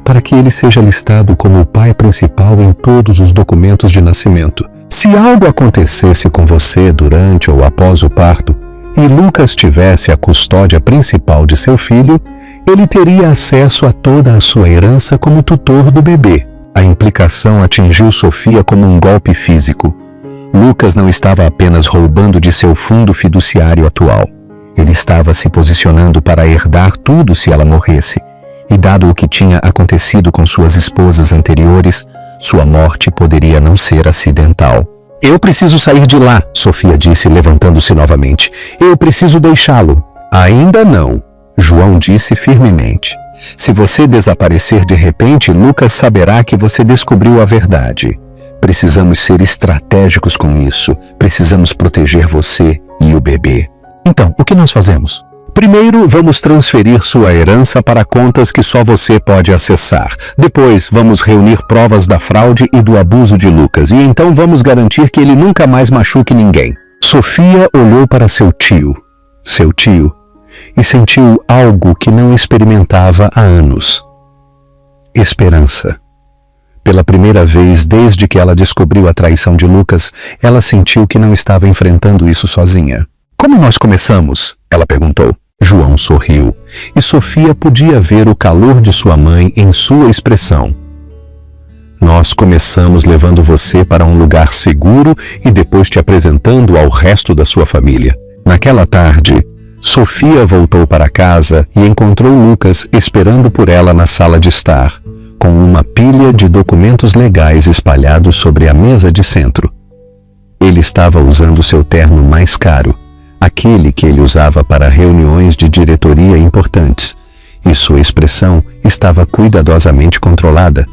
para que ele seja listado como o pai principal em todos os documentos de nascimento. Se algo acontecesse com você durante ou após o parto, e Lucas tivesse a custódia principal de seu filho, ele teria acesso a toda a sua herança como tutor do bebê. A implicação atingiu Sofia como um golpe físico. Lucas não estava apenas roubando de seu fundo fiduciário atual. Ele estava se posicionando para herdar tudo se ela morresse. E dado o que tinha acontecido com suas esposas anteriores, sua morte poderia não ser acidental. Eu preciso sair de lá, Sofia disse, levantando-se novamente. Eu preciso deixá-lo. Ainda não, João disse firmemente. Se você desaparecer de repente, Lucas saberá que você descobriu a verdade. Precisamos ser estratégicos com isso. Precisamos proteger você e o bebê. Então, o que nós fazemos? Primeiro, vamos transferir sua herança para contas que só você pode acessar. Depois, vamos reunir provas da fraude e do abuso de Lucas. E então vamos garantir que ele nunca mais machuque ninguém. Sofia olhou para seu tio, e sentiu algo que não experimentava há anos. Esperança. Pela primeira vez desde que ela descobriu a traição de Lucas, ela sentiu que não estava enfrentando isso sozinha. Como nós começamos? Ela perguntou. João sorriu, e Sofia podia ver o calor de sua mãe em sua expressão. Nós começamos levando você para um lugar seguro e depois te apresentando ao resto da sua família. Naquela tarde, Sofia voltou para casa e encontrou Lucas esperando por ela na sala de estar, com uma pilha de documentos legais espalhados sobre a mesa de centro. Ele estava usando seu terno mais caro, aquele que ele usava para reuniões de diretoria importantes, e sua expressão estava cuidadosamente controlada,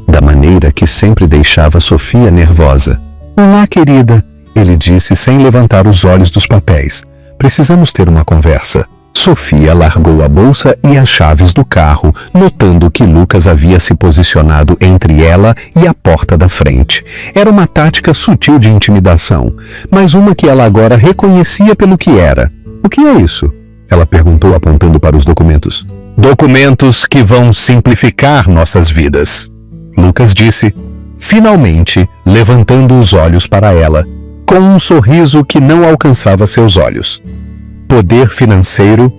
da maneira que sempre deixava Sofia nervosa. "Olá, querida", ele disse sem levantar os olhos dos papéis. "Precisamos ter uma conversa." Sofia largou a bolsa e as chaves do carro, notando que Lucas havia se posicionado entre ela e a porta da frente. Era uma tática sutil de intimidação, mas uma que ela agora reconhecia pelo que era. "O que é isso?" ela perguntou, apontando para os documentos. "Documentos que vão simplificar nossas vidas", Lucas disse, finalmente levantando os olhos para ela, com um sorriso que não alcançava seus olhos. Poder financeiro,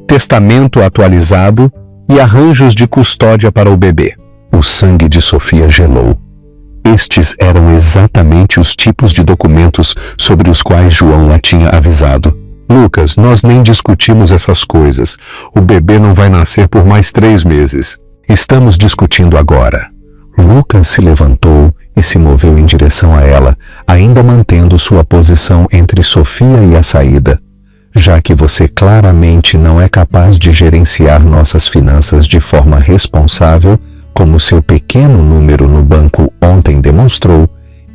testamento atualizado e arranjos de custódia para o bebê. O sangue de Sofia gelou. Estes eram exatamente os tipos de documentos sobre os quais João a tinha avisado. "Lucas, nós nem discutimos essas coisas. O bebê não vai nascer por mais 3 meses. Estamos discutindo agora." Lucas se levantou e se moveu em direção a ela, ainda mantendo sua posição entre Sofia e a saída. "Já que você claramente não é capaz de gerenciar nossas finanças de forma responsável, como seu pequeno número no banco ontem demonstrou,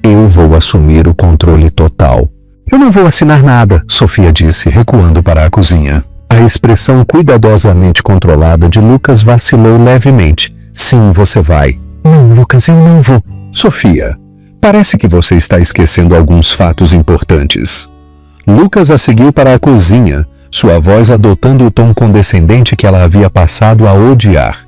eu vou assumir o controle total." "Eu não vou assinar nada", Sofia disse, recuando para a cozinha. A expressão cuidadosamente controlada de Lucas vacilou levemente. "Sim, você vai." "Não, Lucas, eu não vou." "Sofia, parece que você está esquecendo alguns fatos importantes." Lucas a seguiu para a cozinha, sua voz adotando o tom condescendente que ela havia passado a odiar.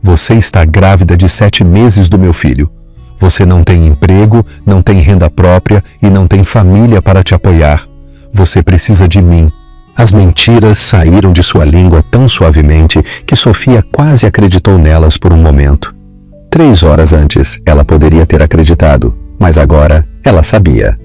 "Você está grávida de 7 meses do meu filho. Você não tem emprego, não tem renda própria e não tem família para te apoiar. Você precisa de mim." As mentiras saíram de sua língua tão suavemente que Sofia quase acreditou nelas por um momento. 3 horas antes, ela poderia ter acreditado, mas agora ela sabia.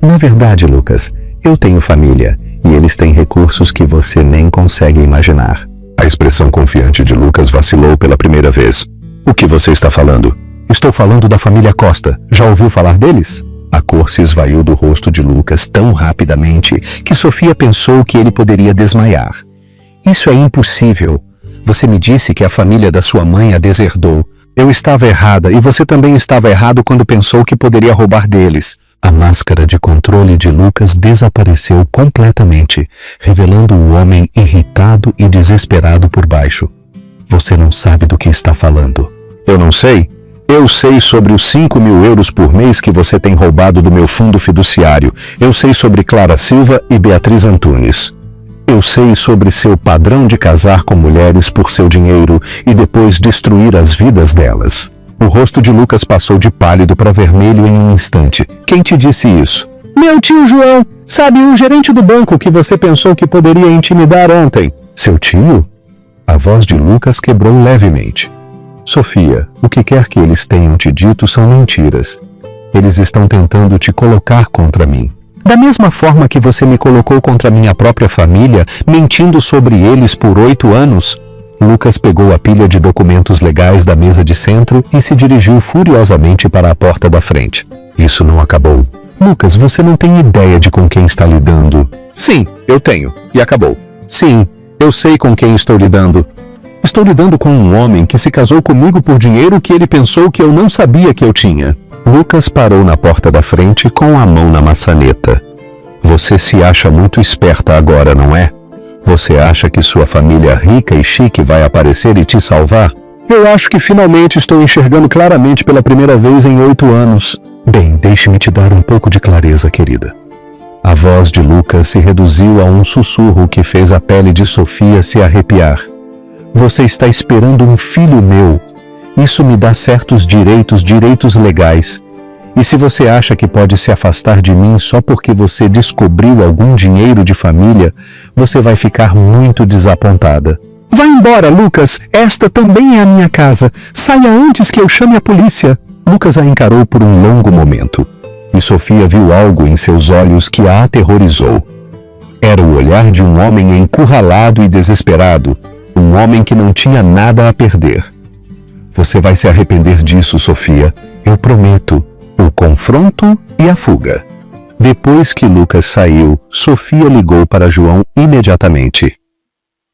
"Na verdade, Lucas, eu tenho família e eles têm recursos que você nem consegue imaginar." A expressão confiante de Lucas vacilou pela primeira vez. "O que você está falando?" "Estou falando da família Costa. Já ouviu falar deles?" A cor se esvaiu do rosto de Lucas tão rapidamente que Sofia pensou que ele poderia desmaiar. "Isso é impossível. Você me disse que a família da sua mãe a deserdou. Eu estava errada e você também estava errado quando pensou que poderia roubar deles." A máscara de controle de Lucas desapareceu completamente, revelando o homem irritado e desesperado por baixo. "Você não sabe do que está falando." "Eu não sei. Eu sei sobre os 5.000 euros por mês que você tem roubado do meu fundo fiduciário. Eu sei sobre Clara Silva e Beatriz Antunes. Eu sei sobre seu padrão de casar com mulheres por seu dinheiro e depois destruir as vidas delas." O rosto de Lucas passou de pálido para vermelho em um instante. "Quem te disse isso?" "Meu tio João. Sabe, o gerente do banco que você pensou que poderia intimidar ontem." "Seu tio?" A voz de Lucas quebrou levemente. "Sofia, o que quer que eles tenham te dito são mentiras. Eles estão tentando te colocar contra mim. Da mesma forma que você me colocou contra minha própria família, mentindo sobre eles por 8 anos. Lucas pegou a pilha de documentos legais da mesa de centro e se dirigiu furiosamente para a porta da frente. "Isso não acabou." "Lucas, você não tem ideia de com quem está lidando." "Sim, eu tenho. E acabou." "Sim, eu sei com quem estou lidando. Estou lidando com um homem que se casou comigo por dinheiro que ele pensou que eu não sabia que eu tinha." Lucas parou na porta da frente com a mão na maçaneta. "Você se acha muito esperta agora, não é? Você acha que sua família rica e chique vai aparecer e te salvar?" "Eu acho que finalmente estou enxergando claramente pela primeira vez em 8 anos." "Bem, deixe-me te dar um pouco de clareza, querida." A voz de Lucas se reduziu a um sussurro que fez a pele de Sofia se arrepiar. "Você está esperando um filho meu. Isso me dá certos direitos legais. E se você acha que pode se afastar de mim só porque você descobriu algum dinheiro de família, você vai ficar muito desapontada." Vá embora, Lucas. Esta também é a minha casa. Saia antes que eu chame a polícia. Lucas a encarou por um longo momento. E Sofia viu algo em seus olhos que a aterrorizou. Era o olhar de um homem encurralado e desesperado. Um homem que não tinha nada a perder. Você vai se arrepender disso, Sofia. Eu prometo. O confronto e a fuga. Depois que Lucas saiu, Sofia ligou para João imediatamente.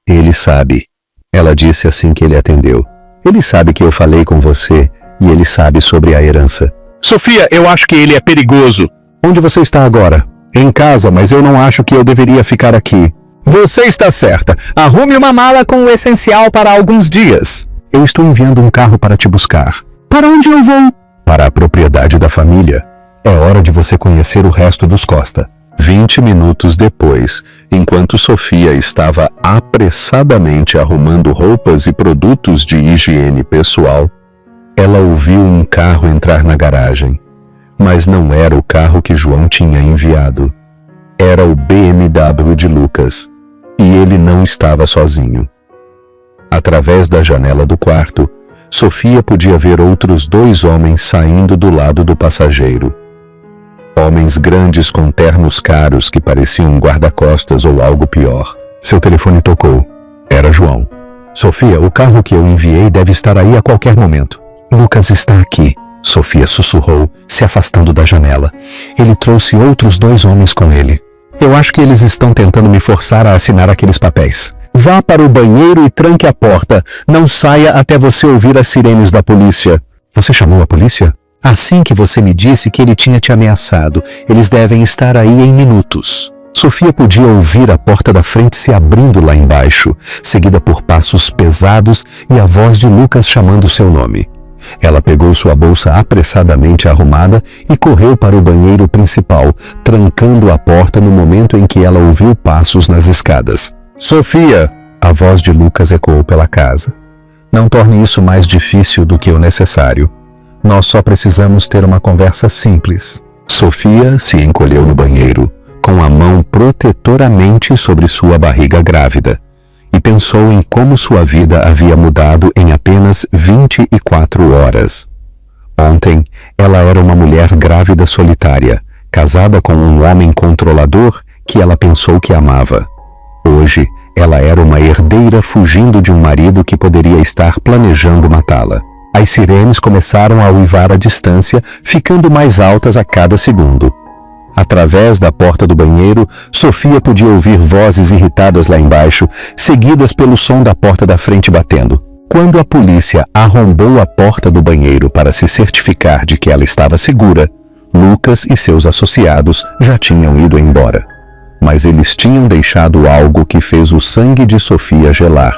Ele sabe. Ela disse assim que ele atendeu. Ele sabe que eu falei com você e ele sabe sobre a herança. Sofia, eu acho que ele é perigoso. Onde você está agora? Em casa, mas eu não acho que eu deveria ficar aqui. Você está certa. Arrume uma mala com o essencial para alguns dias. Eu estou enviando um carro para te buscar. Para onde eu vou? Para a propriedade da família. É hora de você conhecer o resto dos Costa. 20 minutos depois, enquanto Sofia estava apressadamente arrumando roupas e produtos de higiene pessoal, ela ouviu um carro entrar na garagem. Mas não era o carro que João tinha enviado. Era o BMW de Lucas. E ele não estava sozinho. Através da janela do quarto, Sofia podia ver outros 2 homens saindo do lado do passageiro. Homens grandes com ternos caros que pareciam guarda-costas ou algo pior. Seu telefone tocou. Era João. Sofia, o carro que eu enviei deve estar aí a qualquer momento. Lucas está aqui, Sofia sussurrou, se afastando da janela. Ele trouxe outros 2 homens com ele. Eu acho que eles estão tentando me forçar a assinar aqueles papéis. Vá para o banheiro e tranque a porta. Não saia até você ouvir as sirenes da polícia. Você chamou a polícia? Assim que você me disse que ele tinha te ameaçado, eles devem estar aí em minutos. Sofia podia ouvir a porta da frente se abrindo lá embaixo, seguida por passos pesados e a voz de Lucas chamando seu nome. Ela pegou sua bolsa apressadamente arrumada e correu para o banheiro principal, trancando a porta no momento em que ela ouviu passos nas escadas. Sofia! A voz de Lucas ecoou pela casa. Não torne isso mais difícil do que o necessário. Nós só precisamos ter uma conversa simples. Sofia se encolheu no banheiro, com a mão protetoramente sobre sua barriga grávida, e pensou em como sua vida havia mudado em apenas 24 horas. Ontem, ela era uma mulher grávida solitária, casada com um homem controlador que ela pensou que amava. Hoje, ela era uma herdeira fugindo de um marido que poderia estar planejando matá-la. As sirenes começaram a uivar à distância, ficando mais altas a cada segundo. Através da porta do banheiro, Sofia podia ouvir vozes irritadas lá embaixo, seguidas pelo som da porta da frente batendo. Quando a polícia arrombou a porta do banheiro para se certificar de que ela estava segura, Lucas e seus associados já tinham ido embora. Mas eles tinham deixado algo que fez o sangue de Sofia gelar.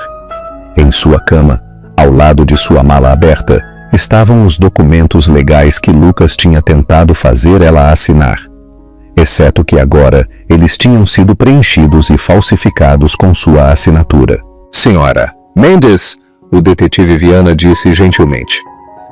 Em sua cama, ao lado de sua mala aberta, estavam os documentos legais que Lucas tinha tentado fazer ela assinar. Exceto que agora eles tinham sido preenchidos e falsificados com sua assinatura. Senhora Mendes, o detetive Viana disse gentilmente,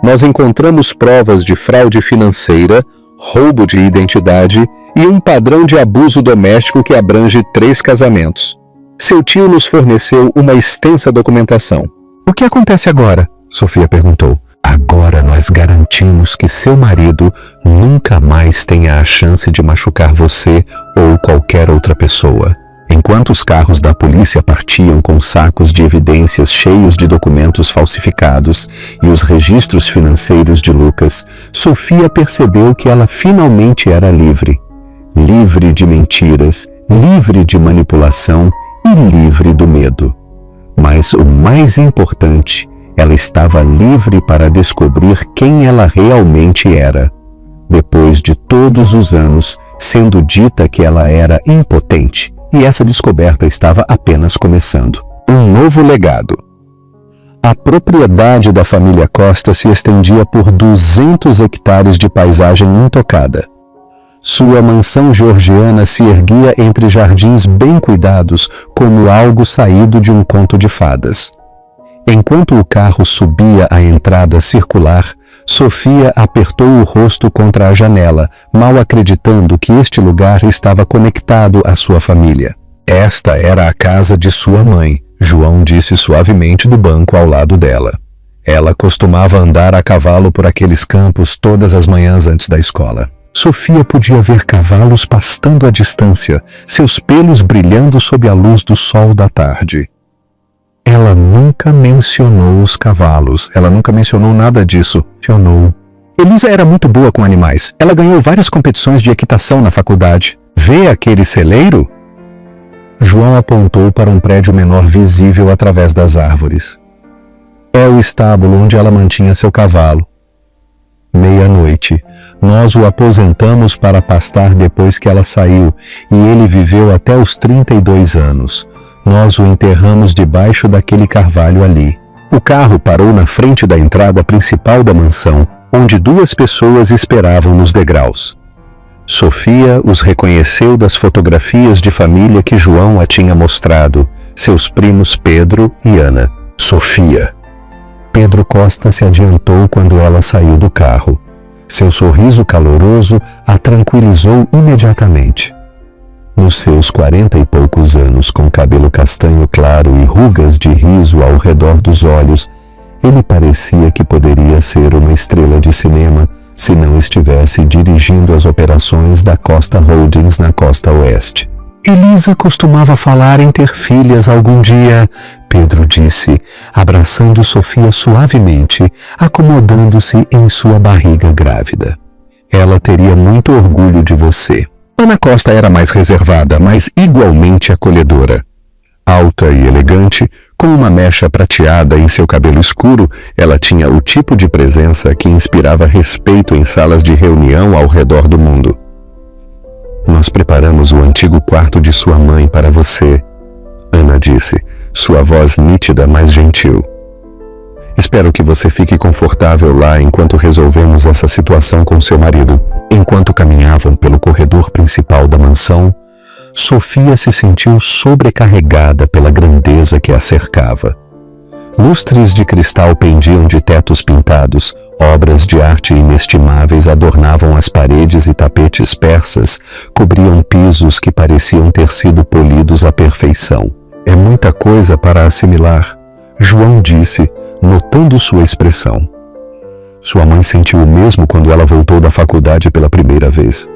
nós encontramos provas de fraude financeira, roubo de identidade e um padrão de abuso doméstico que abrange 3 casamentos. Seu tio nos forneceu uma extensa documentação. O que acontece agora? Sofia perguntou. Agora nós garantimos que seu marido nunca mais tenha a chance de machucar você ou qualquer outra pessoa. Enquanto os carros da polícia partiam com sacos de evidências cheios de documentos falsificados e os registros financeiros de Lucas, Sofia percebeu que ela finalmente era livre. Livre de mentiras, livre de manipulação e livre do medo. Mas o mais importante, ela estava livre para descobrir quem ela realmente era. Depois de todos os anos sendo dita que ela era impotente, e essa descoberta estava apenas começando. Um novo legado. A propriedade da família Costa se estendia por 200 hectares de paisagem intocada. Sua mansão georgiana se erguia entre jardins bem cuidados, como algo saído de um conto de fadas. Enquanto o carro subia a entrada circular, Sofia apertou o rosto contra a janela, mal acreditando que este lugar estava conectado à sua família. Esta era a casa de sua mãe, João disse suavemente do banco ao lado dela. Ela costumava andar a cavalo por aqueles campos todas as manhãs antes da escola. Sofia podia ver cavalos pastando à distância, seus pelos brilhando sob a luz do sol da tarde. Ela nunca mencionou os cavalos, ela nunca mencionou nada disso. Elisa era muito boa com animais. Ela ganhou várias competições de equitação na faculdade. Vê aquele celeiro? João apontou para um prédio menor visível através das árvores. É o estábulo onde ela mantinha seu cavalo. Meia-noite, nós o aposentamos para pastar depois que ela saiu, e ele viveu até os 32 anos. Nós o enterramos debaixo daquele carvalho ali. O carro parou na frente da entrada principal da mansão, onde 2 pessoas esperavam nos degraus. Sofia os reconheceu das fotografias de família que João a tinha mostrado, seus primos Pedro e Ana. Sofia. Pedro Costa se adiantou quando ela saiu do carro. Seu sorriso caloroso a tranquilizou imediatamente. Nos seus 40 e poucos anos, com cabelo castanho claro e rugas de riso ao redor dos olhos, ele parecia que poderia ser uma estrela de cinema se não estivesse dirigindo as operações da Costa Holdings na costa oeste. Elisa costumava falar em ter filhas algum dia, Pedro disse, abraçando Sofia suavemente, acomodando-se em sua barriga grávida. Ela teria muito orgulho de você. Ana Costa era mais reservada, mas igualmente acolhedora. Alta e elegante, com uma mecha prateada em seu cabelo escuro, ela tinha o tipo de presença que inspirava respeito em salas de reunião ao redor do mundo. Nós preparamos o antigo quarto de sua mãe para você, Ana disse, sua voz nítida, mas gentil. Espero que você fique confortável lá enquanto resolvemos essa situação com seu marido. Enquanto caminhavam pelo corredor principal da mansão, Sofia se sentiu sobrecarregada pela grandeza que a cercava. Lustres de cristal pendiam de tetos pintados, obras de arte inestimáveis adornavam as paredes e tapetes persas cobriam pisos que pareciam ter sido polidos à perfeição. É muita coisa para assimilar, João disse, notando sua expressão. Sua mãe sentiu o mesmo quando ela voltou da faculdade pela primeira vez.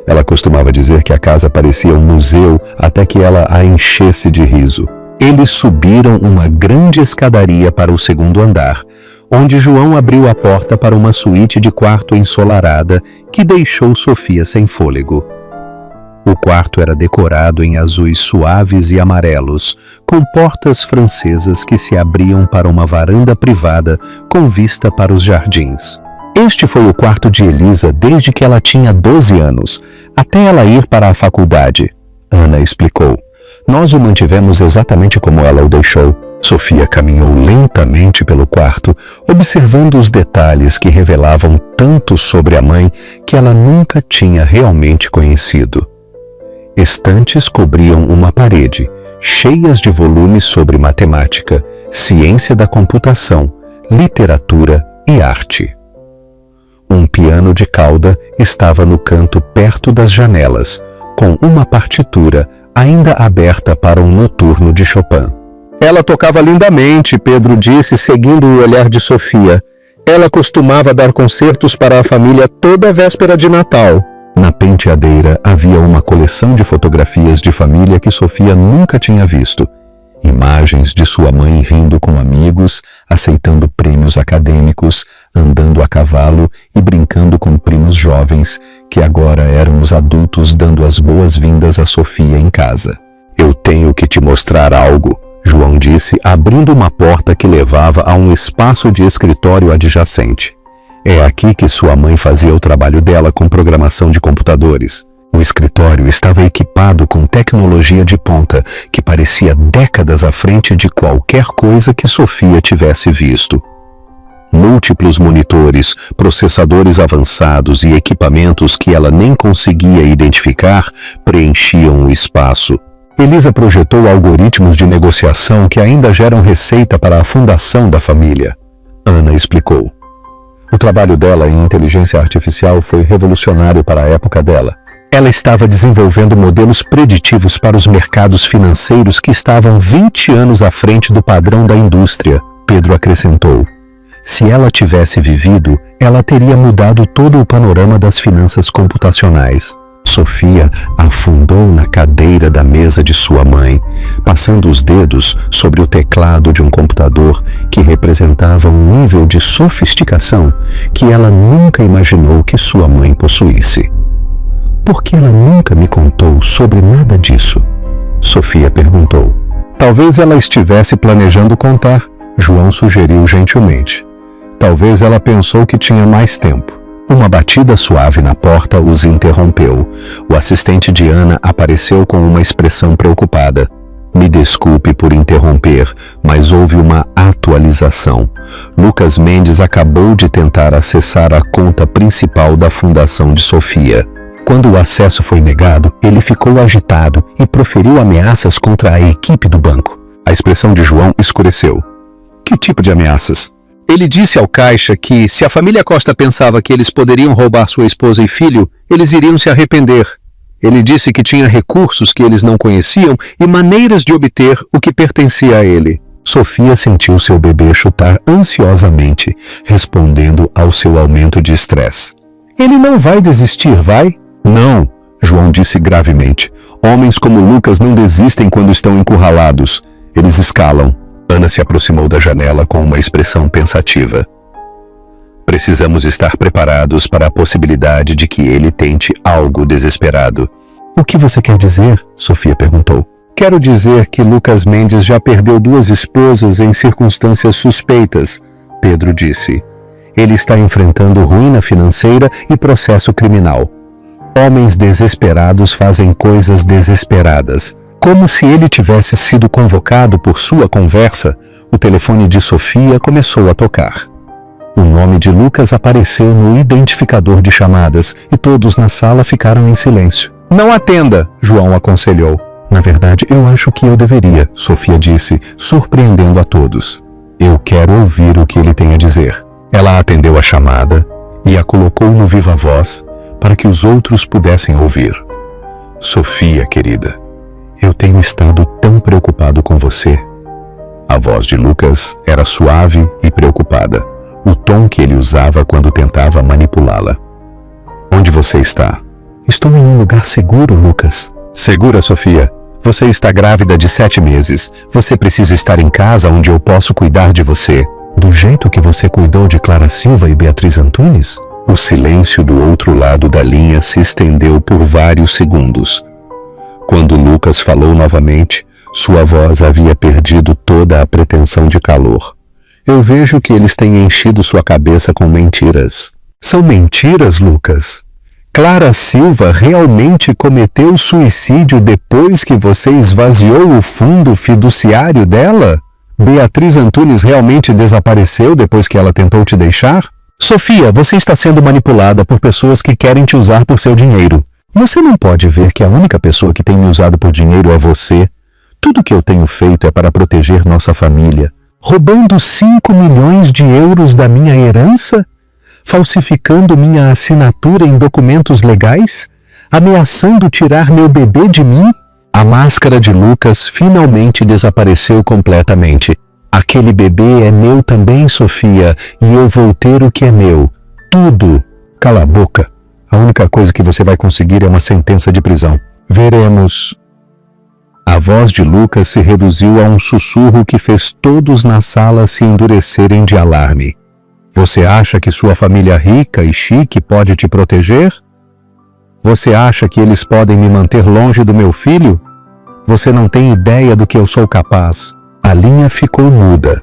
Ela costumava dizer que a casa parecia um museu até que ela a enchesse de riso. Eles subiram uma grande escadaria para o segundo andar, onde João abriu a porta para uma suíte de quarto ensolarada que deixou Sofia sem fôlego. O quarto era decorado em azuis suaves e amarelos, com portas francesas que se abriam para uma varanda privada com vista para os jardins. Este foi o quarto de Elisa desde que ela tinha 12 anos, até ela ir para a faculdade, Ana explicou. Nós o mantivemos exatamente como ela o deixou. Sofia caminhou lentamente pelo quarto, observando os detalhes que revelavam tanto sobre a mãe que ela nunca tinha realmente conhecido. Estantes cobriam uma parede, cheias de volumes sobre matemática, ciência da computação, literatura e arte. Um piano de cauda estava no canto perto das janelas, com uma partitura ainda aberta para um noturno de Chopin. Ela tocava lindamente, Pedro disse, seguindo o olhar de Sofia. Ela costumava dar concertos para a família toda a véspera de Natal. Na penteadeira havia uma coleção de fotografias de família que Sofia nunca tinha visto. Imagens de sua mãe rindo com amigos, aceitando prêmios acadêmicos, andando a cavalo e brincando com primos jovens, que agora eram os adultos dando as boas-vindas a Sofia em casa. Eu tenho que te mostrar algo, João disse, abrindo uma porta que levava a um espaço de escritório adjacente. É aqui que sua mãe fazia o trabalho dela com programação de computadores. O escritório estava equipado com tecnologia de ponta que parecia décadas à frente de qualquer coisa que Sofia tivesse visto. Múltiplos monitores, processadores avançados e equipamentos que ela nem conseguia identificar preenchiam o espaço. Elisa projetou algoritmos de negociação que ainda geram receita para a fundação da família. Ana explicou. O trabalho dela em inteligência artificial foi revolucionário para a época dela. Ela estava desenvolvendo modelos preditivos para os mercados financeiros que estavam 20 anos à frente do padrão da indústria, Pedro acrescentou. Se ela tivesse vivido, ela teria mudado todo o panorama das finanças computacionais. Sofia afundou na cadeira da mesa de sua mãe, passando os dedos sobre o teclado de um computador que representava um nível de sofisticação que ela nunca imaginou que sua mãe possuísse. Por que ela nunca me contou sobre nada disso? Sofia perguntou. Talvez ela estivesse planejando contar, João sugeriu gentilmente. Talvez ela pensou que tinha mais tempo. Uma batida suave na porta os interrompeu. O assistente de Ana apareceu com uma expressão preocupada. Me desculpe por interromper, mas houve uma atualização. Lucas Mendes acabou de tentar acessar a conta principal da Fundação de Sofia. Quando o acesso foi negado, ele ficou agitado e proferiu ameaças contra a equipe do banco. A expressão de João escureceu. Que tipo de ameaças? Ele disse ao caixa que, se a família Costa pensava que eles poderiam roubar sua esposa e filho, eles iriam se arrepender. Ele disse que tinha recursos que eles não conheciam e maneiras de obter o que pertencia a ele. Sofia sentiu seu bebê chutar ansiosamente, respondendo ao seu aumento de estresse. Ele não vai desistir, vai? Não, João disse gravemente. Homens como Lucas não desistem quando estão encurralados. Eles escalam. Ana se aproximou da janela com uma expressão pensativa. Precisamos estar preparados para a possibilidade de que ele tente algo desesperado. O que você quer dizer? Sofia perguntou. Quero dizer que Lucas Mendes já perdeu 2 esposas em circunstâncias suspeitas, Pedro disse. Ele está enfrentando ruína financeira e processo criminal. Homens desesperados fazem coisas desesperadas. Como se ele tivesse sido convocado por sua conversa, o telefone de Sofia começou a tocar. O nome de Lucas apareceu no identificador de chamadas e todos na sala ficaram em silêncio. Não atenda, João aconselhou. Na verdade, eu acho que eu deveria, Sofia disse, surpreendendo a todos. Eu quero ouvir o que ele tem a dizer. Ela atendeu a chamada e a colocou no viva-voz para que os outros pudessem ouvir. Sofia, querida. Eu tenho estado tão preocupado com você. A voz de Lucas era suave e preocupada, o tom que ele usava quando tentava manipulá-la. Onde você está? Estou em um lugar seguro, Lucas. Segura, Sofia. Você está grávida de 7 meses. Você precisa estar em casa onde eu posso cuidar de você. Do jeito que você cuidou de Clara Silva e Beatriz Antunes? O silêncio do outro lado da linha se estendeu por vários segundos. Quando Lucas falou novamente, sua voz havia perdido toda a pretensão de calor. Eu vejo que eles têm enchido sua cabeça com mentiras. São mentiras, Lucas? Clara Silva realmente cometeu suicídio depois que você esvaziou o fundo fiduciário dela? Beatriz Antunes realmente desapareceu depois que ela tentou te deixar? Sofia, você está sendo manipulada por pessoas que querem te usar por seu dinheiro. Você não pode ver que a única pessoa que tem me usado por dinheiro é você. Tudo que eu tenho feito é para proteger nossa família. Roubando 5 milhões de euros da minha herança? Falsificando minha assinatura em documentos legais? Ameaçando tirar meu bebê de mim? A máscara de Lucas finalmente desapareceu completamente. Aquele bebê é meu também, Sofia, e eu vou ter o que é meu. Tudo. Cala a boca. A única coisa que você vai conseguir é uma sentença de prisão. Veremos. A voz de Lucas se reduziu a um sussurro que fez todos na sala se endurecerem de alarme. Você acha que sua família rica e chique pode te proteger? Você acha que eles podem me manter longe do meu filho? Você não tem ideia do que eu sou capaz. A linha ficou muda.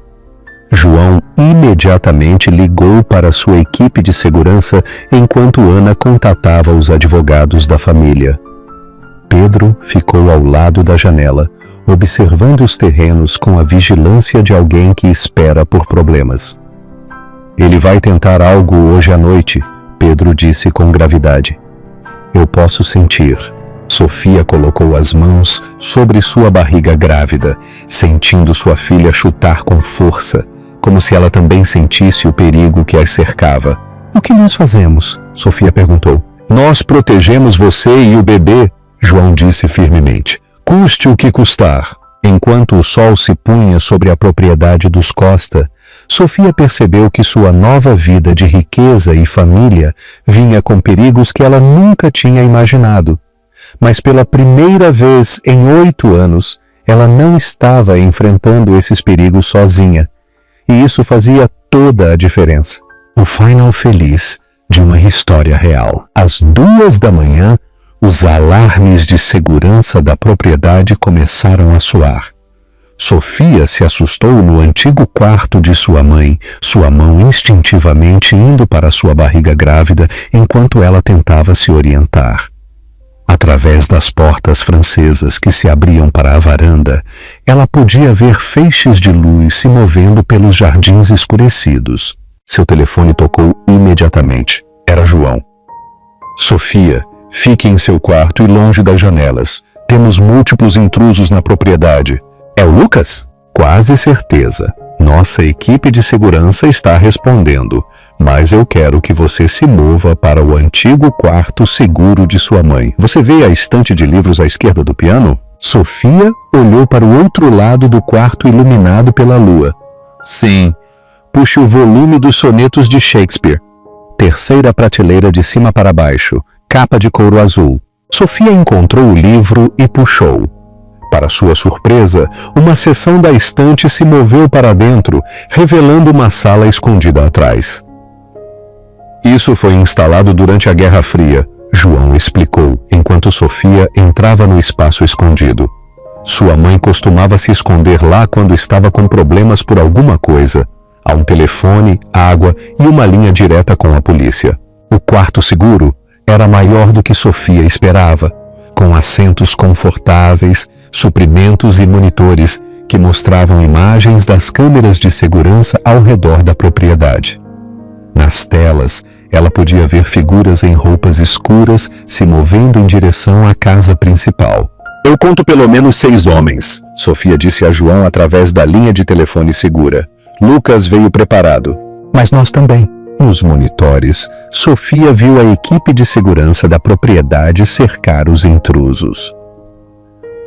João imediatamente ligou para sua equipe de segurança enquanto Ana contatava os advogados da família. Pedro ficou ao lado da janela, observando os terrenos com a vigilância de alguém que espera por problemas. Ele vai tentar algo hoje à noite, Pedro disse com gravidade. Eu posso sentir. Sofia colocou as mãos sobre sua barriga grávida, sentindo sua filha chutar com força, como se ela também sentisse o perigo que as cercava. O que nós fazemos? Sofia perguntou. Nós protegemos você e o bebê, João disse firmemente. Custe o que custar. Enquanto o sol se punha sobre a propriedade dos Costa, Sofia percebeu que sua nova vida de riqueza e família vinha com perigos que ela nunca tinha imaginado. Mas pela primeira vez em 8 anos, ela não estava enfrentando esses perigos sozinha. E isso fazia toda a diferença. O final feliz de uma história real. Às 2 da manhã, os alarmes de segurança da propriedade começaram a soar. Sofia se assustou no antigo quarto de sua mão instintivamente indo para sua barriga grávida enquanto ela tentava se orientar. Através das portas francesas que se abriam para a varanda, ela podia ver feixes de luz se movendo pelos jardins escurecidos. Seu telefone tocou imediatamente. Era João. Sofia, fique em seu quarto e longe das janelas. Temos múltiplos intrusos na propriedade. É o Lucas? Quase certeza. Nossa equipe de segurança está respondendo, mas eu quero que você se mova para o antigo quarto seguro de sua mãe. Você vê a estante de livros à esquerda do piano? Sofia olhou para o outro lado do quarto iluminado pela lua. Sim. Puxe o volume dos sonetos de Shakespeare. Terceira prateleira de cima para baixo, capa de couro azul. Sofia encontrou o livro e puxou. Para sua surpresa, uma seção da estante se moveu para dentro, revelando uma sala escondida atrás. Isso foi instalado durante a Guerra Fria, João explicou, enquanto Sofia entrava no espaço escondido. Sua mãe costumava se esconder lá quando estava com problemas por alguma coisa. Há um telefone, água e uma linha direta com a polícia. O quarto seguro era maior do que Sofia esperava, com assentos confortáveis, suprimentos e monitores que mostravam imagens das câmeras de segurança ao redor da propriedade. Nas telas, ela podia ver figuras em roupas escuras se movendo em direção à casa principal. Eu conto pelo menos 6 homens, Sofia disse a João através da linha de telefone segura. Lucas veio preparado. Mas nós também. Nos monitores, Sofia viu a equipe de segurança da propriedade cercar os intrusos.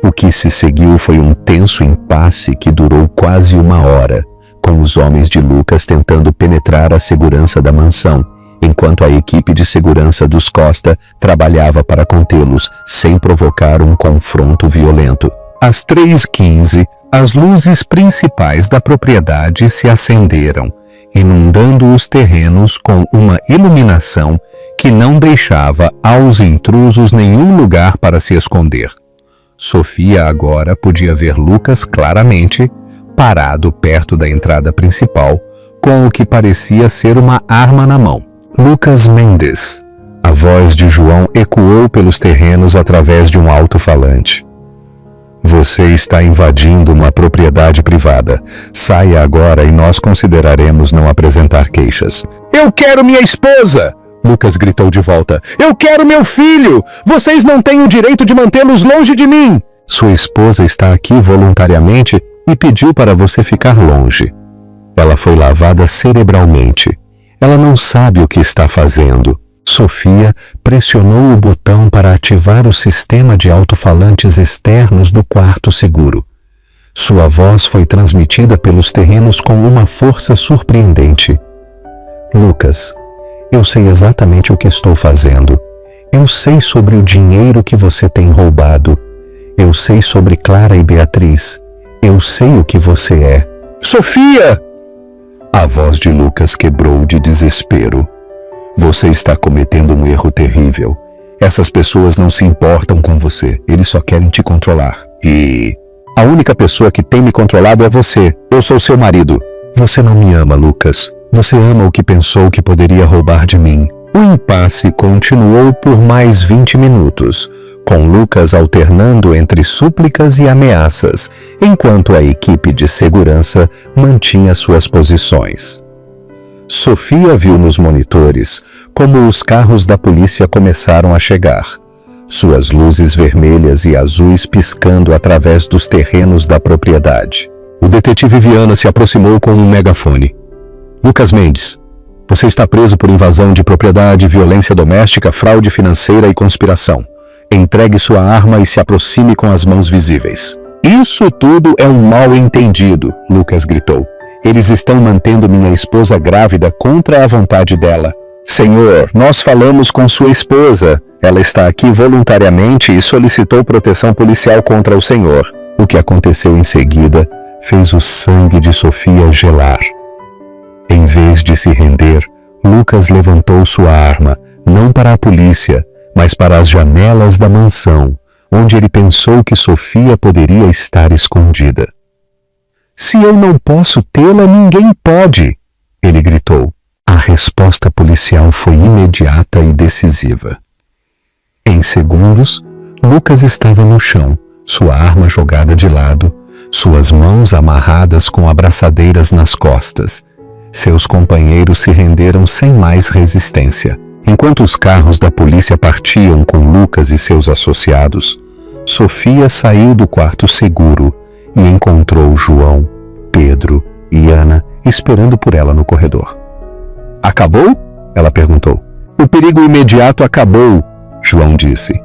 O que se seguiu foi um tenso impasse que durou quase 1 hora, com os homens de Lucas tentando penetrar a segurança da mansão, enquanto a equipe de segurança dos Costa trabalhava para contê-los, sem provocar um confronto violento. Às 3h15, as luzes principais da propriedade se acenderam, inundando os terrenos com uma iluminação que não deixava aos intrusos nenhum lugar para se esconder. Sofia agora podia ver Lucas claramente, parado perto da entrada principal, com o que parecia ser uma arma na mão. Lucas Mendes. A voz de João ecoou pelos terrenos através de um alto-falante. Você está invadindo uma propriedade privada. Saia agora e nós consideraremos não apresentar queixas. Eu quero minha esposa! Lucas gritou de volta. Eu quero meu filho! Vocês não têm o direito de mantê-los longe de mim! Sua esposa está aqui voluntariamente e pediu para você ficar longe. Ela foi lavada cerebralmente. Ela não sabe o que está fazendo. Sofia pressionou o botão para ativar o sistema de alto-falantes externos do quarto seguro. Sua voz foi transmitida pelos terrenos com uma força surpreendente. Lucas, eu sei exatamente o que estou fazendo. Eu sei sobre o dinheiro que você tem roubado. Eu sei sobre Clara e Beatriz. Eu sei o que você é. Sofia! A voz de Lucas quebrou de desespero. Você está cometendo um erro terrível. Essas pessoas não se importam com você. Eles só querem te controlar. E a única pessoa que tem me controlado é você. Eu sou seu marido. Você não me ama, Lucas. Você ama o que pensou que poderia roubar de mim. O impasse continuou por mais 20 minutos, com Lucas alternando entre súplicas e ameaças, enquanto a equipe de segurança mantinha suas posições. Sofia viu nos monitores como os carros da polícia começaram a chegar, suas luzes vermelhas e azuis piscando através dos terrenos da propriedade. O detetive Viana se aproximou com um megafone. Lucas Mendes, Você está preso por invasão de propriedade, violência doméstica, fraude financeira e conspiração. Entregue sua arma e se aproxime com as mãos visíveis. Isso tudo é um mal-entendido, Lucas gritou. Eles estão mantendo minha esposa grávida contra a vontade dela. Senhor, nós falamos com sua esposa. Ela está aqui voluntariamente e solicitou proteção policial contra o senhor. O que aconteceu em seguida fez o sangue de Sofia gelar. Em vez de se render, Lucas levantou sua arma, não para a polícia, mas para as janelas da mansão, onde ele pensou que Sofia poderia estar escondida. Se eu não posso tê-la, ninguém pode, ele gritou. A resposta policial foi imediata e decisiva. Em segundos, Lucas estava no chão, sua arma jogada de lado, suas mãos amarradas com abraçadeiras nas costas. Seus companheiros se renderam sem mais resistência. Enquanto os carros da polícia partiam com Lucas e seus associados, Sofia saiu do quarto seguro e encontrou João, Pedro e Ana esperando por ela no corredor. Acabou? Ela perguntou. O perigo imediato acabou, João disse.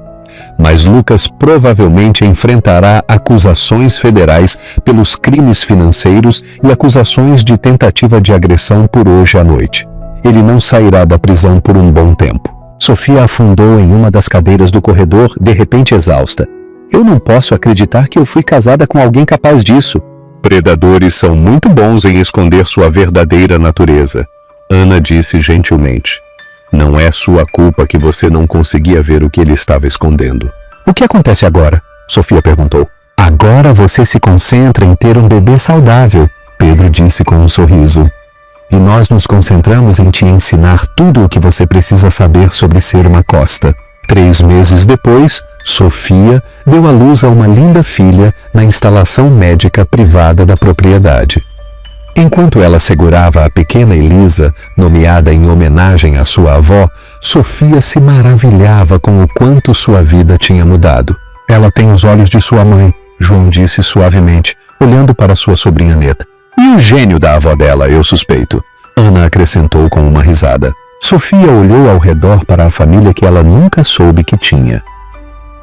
Mas Lucas provavelmente enfrentará acusações federais pelos crimes financeiros e acusações de tentativa de agressão por hoje à noite. Ele não sairá da prisão por um bom tempo. Sofia afundou em uma das cadeiras do corredor, de repente exausta. Eu não posso acreditar que eu fui casada com alguém capaz disso. Predadores são muito bons em esconder sua verdadeira natureza, Ana disse gentilmente. Não é sua culpa que você não conseguia ver o que ele estava escondendo. O que acontece agora? Sofia perguntou. Agora você se concentra em ter um bebê saudável, Pedro disse com um sorriso. E nós nos concentramos em te ensinar tudo o que você precisa saber sobre ser uma Costa. 3 meses depois, Sofia deu à luz a uma linda filha na instalação médica privada da propriedade. Enquanto ela segurava a pequena Elisa, nomeada em homenagem à sua avó, Sofia se maravilhava com o quanto sua vida tinha mudado. Ela tem os olhos de sua mãe, João disse suavemente, olhando para sua sobrinha neta. E o gênio da avó dela, eu suspeito. Ana acrescentou com uma risada. Sofia olhou ao redor para a família que ela nunca soube que tinha.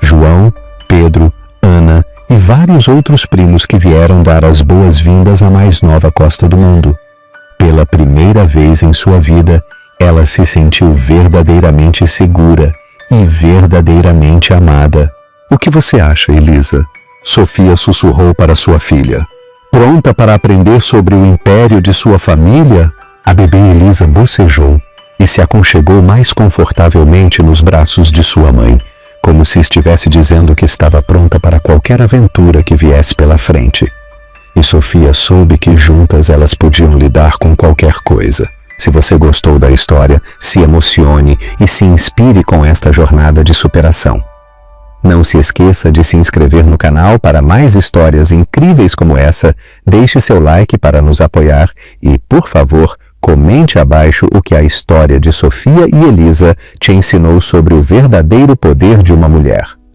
João, Pedro, Ana e vários outros primos que vieram dar as boas-vindas à mais nova Costa do mundo. Pela primeira vez em sua vida, ela se sentiu verdadeiramente segura e verdadeiramente amada. O que você acha, Elisa? Sofia sussurrou para sua filha. Pronta para aprender sobre o império de sua família? A bebê Elisa bocejou e se aconchegou mais confortavelmente nos braços de sua mãe, como se estivesse dizendo que estava pronta para qualquer aventura que viesse pela frente. E Sofia soube que juntas elas podiam lidar com qualquer coisa. Se você gostou da história, se emocione e se inspire com esta jornada de superação. Não se esqueça de se inscrever no canal para mais histórias incríveis como essa, deixe seu like para nos apoiar e, por favor, comente abaixo o que a história de Sofia e Elisa te ensinou sobre o verdadeiro poder de uma mulher.